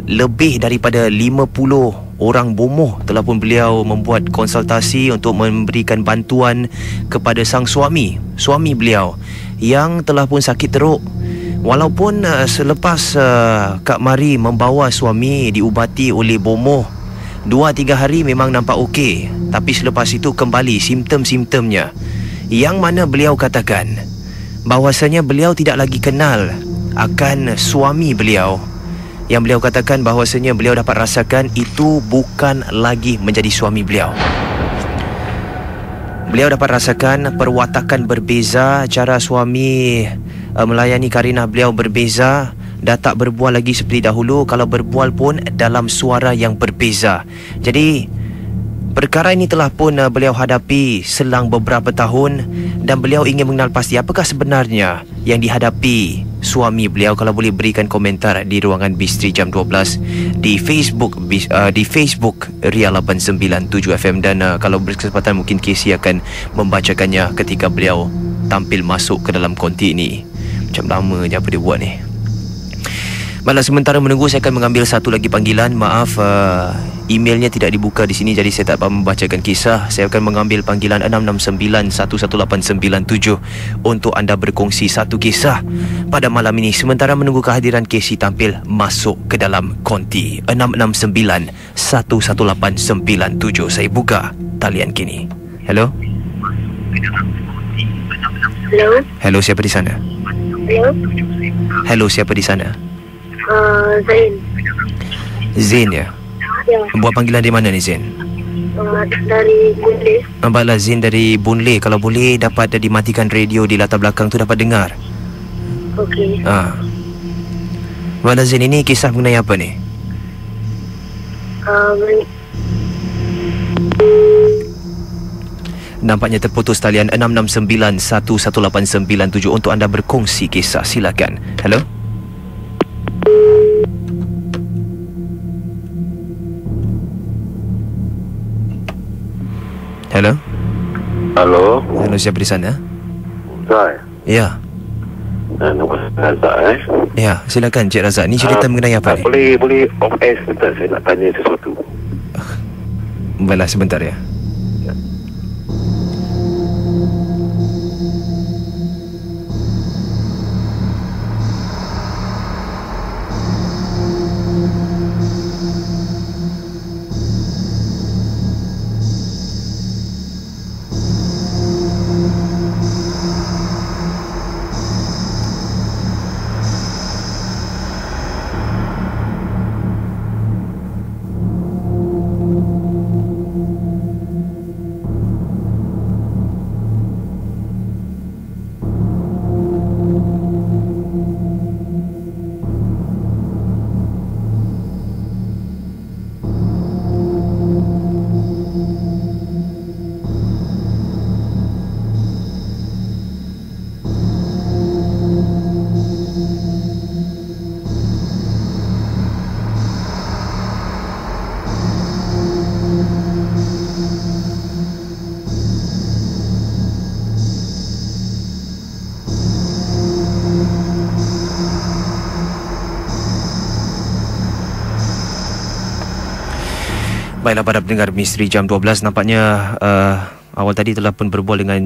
lebih daripada 50 orang bomoh telah pun beliau membuat konsultasi untuk memberikan bantuan kepada sang suami beliau yang telah pun sakit teruk. Walaupun selepas Kak Mari membawa suami diubati oleh bomoh 2-3 hari memang nampak okey, tapi selepas itu kembali simptom-simptomnya, yang mana beliau katakan bahawasanya beliau tidak lagi kenal akan suami beliau. Yang beliau katakan bahawasanya beliau dapat rasakan itu bukan lagi menjadi suami beliau. Beliau dapat rasakan perwatakan berbeza, cara suami melayani Karina beliau berbeza, dah tak berbual lagi seperti dahulu. Kalau berbual pun dalam suara yang berbeza. Jadi perkara ini telah pun beliau hadapi selang beberapa tahun dan beliau ingin mengenal pasti apakah sebenarnya yang dihadapi suami beliau. Kalau boleh berikan komentar di ruangan Misteri Jam 12 di Facebook Ria 897 FM dan kalau berkesempatan mungkin Casey akan membacakannya ketika beliau tampil masuk ke dalam konti ini. Macam lama je apa dia buat ni. Baiklah, sementara menunggu saya akan mengambil satu lagi panggilan. Maaf, emailnya tidak dibuka di sini jadi saya tak dapat membacakan kisah. Saya akan mengambil panggilan 669-11897 untuk anda berkongsi satu kisah pada malam ini. Sementara menunggu kehadiran Casey tampil masuk ke dalam konti 669-11897. Saya buka talian kini. Hello? Hello? Hello, siapa di sana? Hello? Hello, siapa di sana? Zain. Zain ya? Ya. Buat panggilan di mana ni Zain? Dari Boon Lay. Baiklah, Zain dari Boon Lay. Kalau boleh dapat dimatikan radio di latar belakang tu dapat dengar. Okey. Baiklah Zain, ini kisah mengenai apa ni? Nampaknya terputus talian. 669-11897 untuk anda berkongsi kisah. Silakan. Hello? Hello? Halo? Hello, siapa di sana? Saya? Ya. Nama Razak Ya, silakan Cik Razak. Ni cerita mengenai apa ni? Boleh off air sebentar, saya nak tanya sesuatu. Baiklah, sebentar ya. Baiklah para pendengar Misteri Jam 12, nampaknya awal tadi telah pun berbual dengan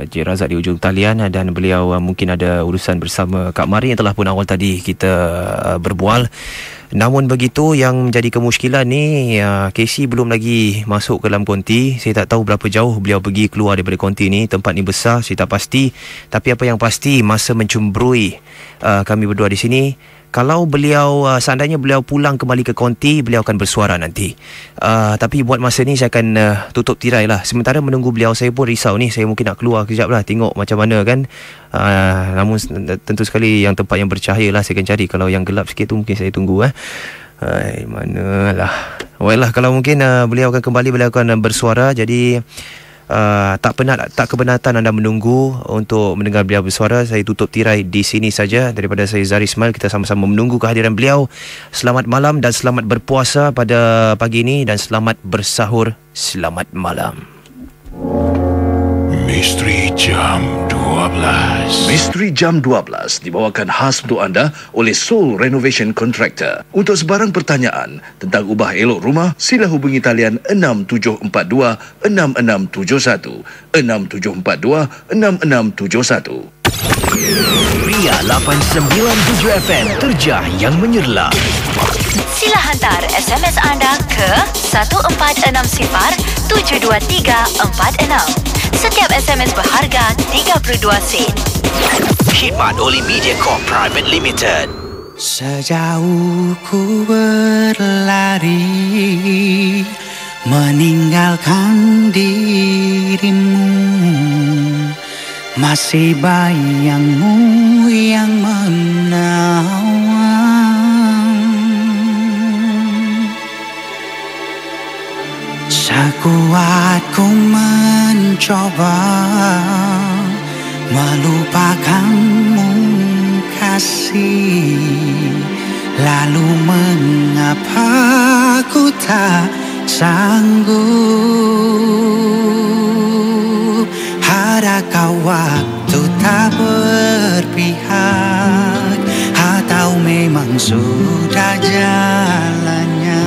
Cik Razak di ujung talian dan beliau mungkin ada urusan bersama Kak Mari yang telah pun awal tadi kita berbual. Namun begitu, yang menjadi kemusykilan ni Casey belum lagi masuk ke dalam konti. Saya tak tahu berapa jauh beliau pergi keluar daripada konti ni. Tempat ni besar, saya tak pasti. Tapi apa yang pasti, masa mencemburui kami berdua di sini. Kalau beliau seandainya beliau pulang kembali ke konti, beliau akan bersuara nanti. Tapi buat masa ni saya akan tutup tirai lah. Sementara menunggu beliau, saya pun risau ni. Saya mungkin nak keluar kejap lah, tengok macam mana kan. Namun tentu sekali yang tempat yang bercahaya lah saya akan cari. Kalau yang gelap sikit tu mungkin saya tunggu manalah. Baiklah, kalau mungkin beliau akan kembali, beliau akan bersuara. Jadi tak keberatan anda menunggu untuk mendengar beliau bersuara. Saya tutup tirai di sini saja. Daripada saya Zari Ismail, kita sama-sama menunggu kehadiran beliau. Selamat malam dan selamat berpuasa pada pagi ini dan selamat bersahur. Selamat malam. Misteri Jam 12. Misteri Jam 12 dibawakan khas untuk anda oleh Soul Renovation Contractor. Untuk sebarang pertanyaan tentang ubah elok rumah, sila hubungi talian 6742-6671. 6742-6671. Ria 897 FM, terjah yang menyerlah. Sila hantar SMS anda ke 1460-72346. Setiap SMS berharga 32 sen. Khidmat oleh Mediacorp Private Limited. Sejauh ku berlari meninggalkan dirimu, masih bayangmu yang menawan. Sekuatku mencoba melupakanmu kasih, lalu mengapa ku tak sanggup? Adakah waktu tak berpihak, atau memang sudah jalannya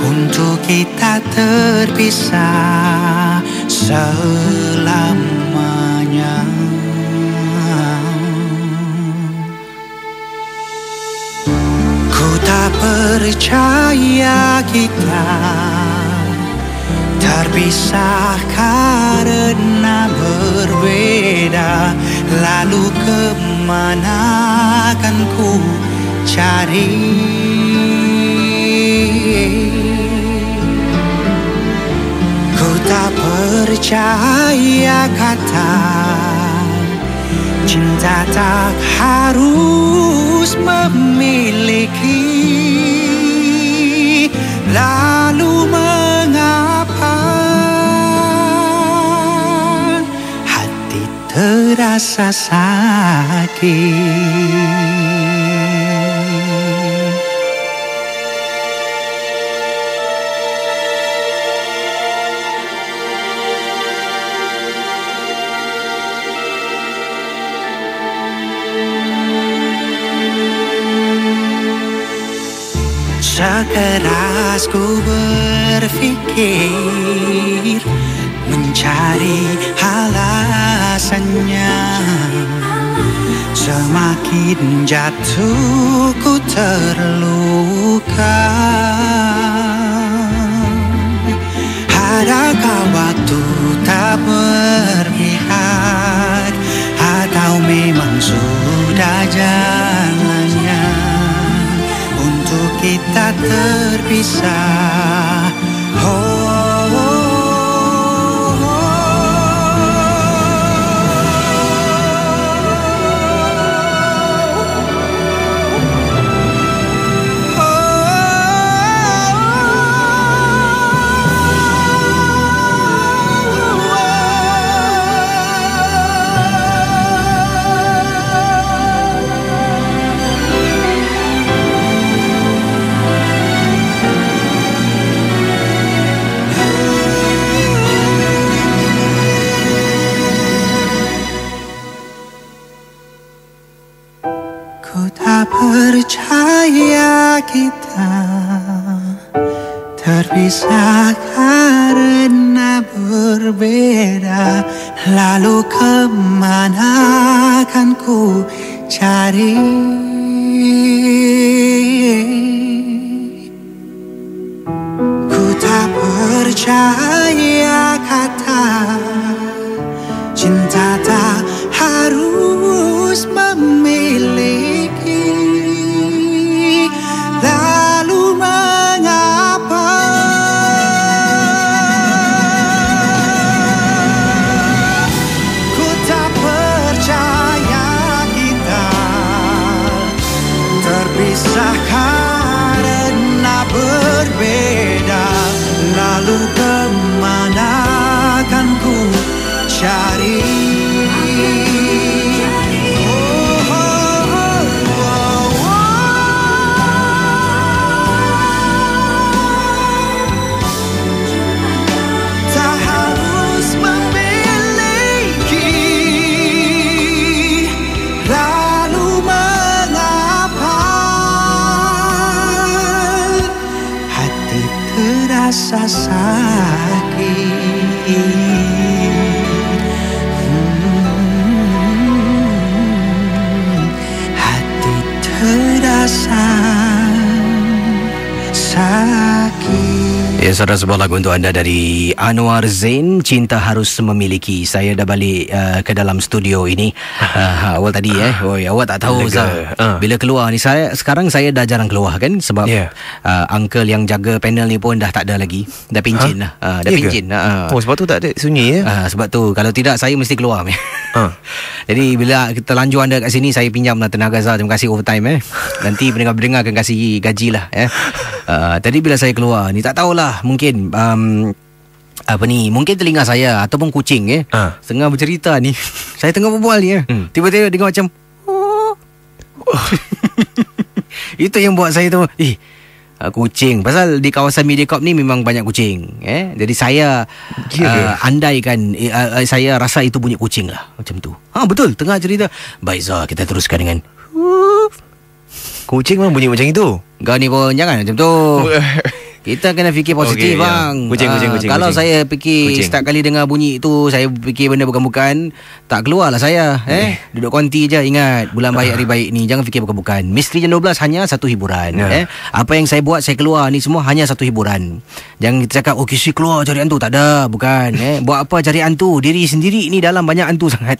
untuk kita terpisah selamanya? Ku tak percaya kita terpisah karena berbeda. Lalu kemana akan ku cari? Ku tak percaya kata cinta tak harus memiliki. Lalu mengapa hati terasa sakit? Sekeras ku berpikir mencari alasannya, semakin jatuh ku terluka. Adakah waktu tak berpihak, atau memang sudah jalannya untuk kita terpisah? Percaya kita terpisah karena berbeda. Lalu kemana akan ku cari? Ku tak percaya kata cinta tak harus memiliki. Lalu mengapa ku tak percaya kita terpisah karena berbeda? Lalu kemana akan ku cari? Rasa sakit, hati terasa sakit. Ya, saudara, sebuah lagu untuk anda dari Anwar Zain, Cinta Harus Memiliki. Saya dah balik ke dalam studio ini. Awal tadi awak tak tahu bila keluar ni. Sekarang saya dah jarang keluar kan, sebab uncle yang jaga panel ni pun dah tak ada lagi. Dah pincin lah. Dah pincin. Sebab tu tak ada sunyi ya. Sebab tu kalau tidak saya mesti keluar. Jadi bila kita lanjut anda kat sini, saya pinjamlah tenaga Zah. Terima kasih overtime. Nanti pendengar-pendengar akan kasih gaji lah. Tadi bila saya keluar ni, tak tahulah, mungkin mungkin telinga saya ataupun kucing tengah bercerita ni. Saya tengah berbual ni tiba-tiba dengar macam itu yang buat saya tu kucing. Pasal di kawasan Mediacorp ni memang banyak kucing. Jadi saya andaikan saya rasa itu bunyi kucing lah, macam tu. Betul, tengah cerita. Baik Zah, kita teruskan dengan kucing memang bunyi macam itu. Kau ni pun jangan macam tu. Kita kena fikir positif, bang. Kucing. Kalau saya fikir setiap kali dengar bunyi itu, saya fikir benda bukan-bukan, tak keluarlah saya. Duduk konti je. Ingat, bulan baik hari baik ni, jangan fikir bukan-bukan. Misteri Jam 12 hanya satu hiburan. Apa yang saya buat, saya keluar ni semua hanya satu hiburan. Jangan kita cakap, Kisi keluar cari hantu. Tak ada, bukan. Buat apa cari hantu? Diri sendiri ni dalam banyak hantu sangat.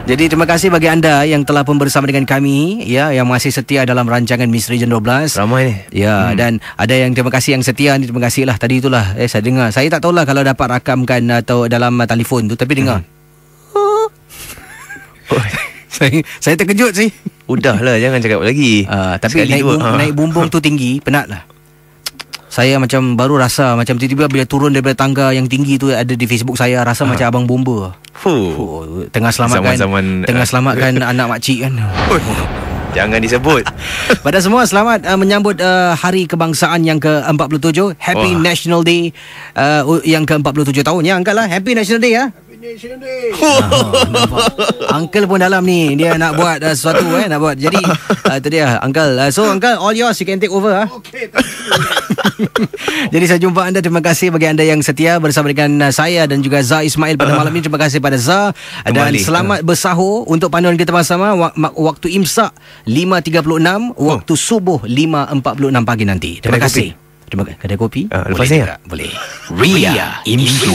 Jadi terima kasih bagi anda yang telah pun bersama dengan kami, yang masih setia dalam rancangan Misteri Jam 12. Ramai ni. Dan ada yang terima kasih yang setia ni, terima kasih lah. Tadi itulah saya dengar. Saya tak tahulah kalau dapat rakamkan atau dalam telefon tu, tapi dengar. Saya terkejut sih. Udahlah, jangan cakap lagi. Tapi naik bumbung tu tinggi, penat lah. Saya macam baru rasa macam tiba-tiba bila turun daripada tangga yang tinggi tu ada di Facebook saya, rasa macam abang bomba. Tengah selamatkan anak makcik kan. Jangan disebut. Pada semua, selamat menyambut Hari Kebangsaan yang ke-47. Happy National Day yang ke-47 tahun. Ya, Uncle lah. Happy National Day ya. Uncle pun dalam ni, dia nak buat sesuatu nak buat. Jadi itu dia Uncle. So Uncle, all yours, you can take over. Okay. Jadi saya jumpa anda. Terima kasih bagi anda yang setia bersama dengan saya dan juga Zah Ismail pada malam ini. Terima kasih pada Zah. Dan selamat bersahur untuk panduan kita bersama. Waktu imsak 5.36, waktu subuh 5.46 pagi nanti. Terima kasih. Terima kasih. Kedai kopi? Lepas ni boleh. Ria Imsu.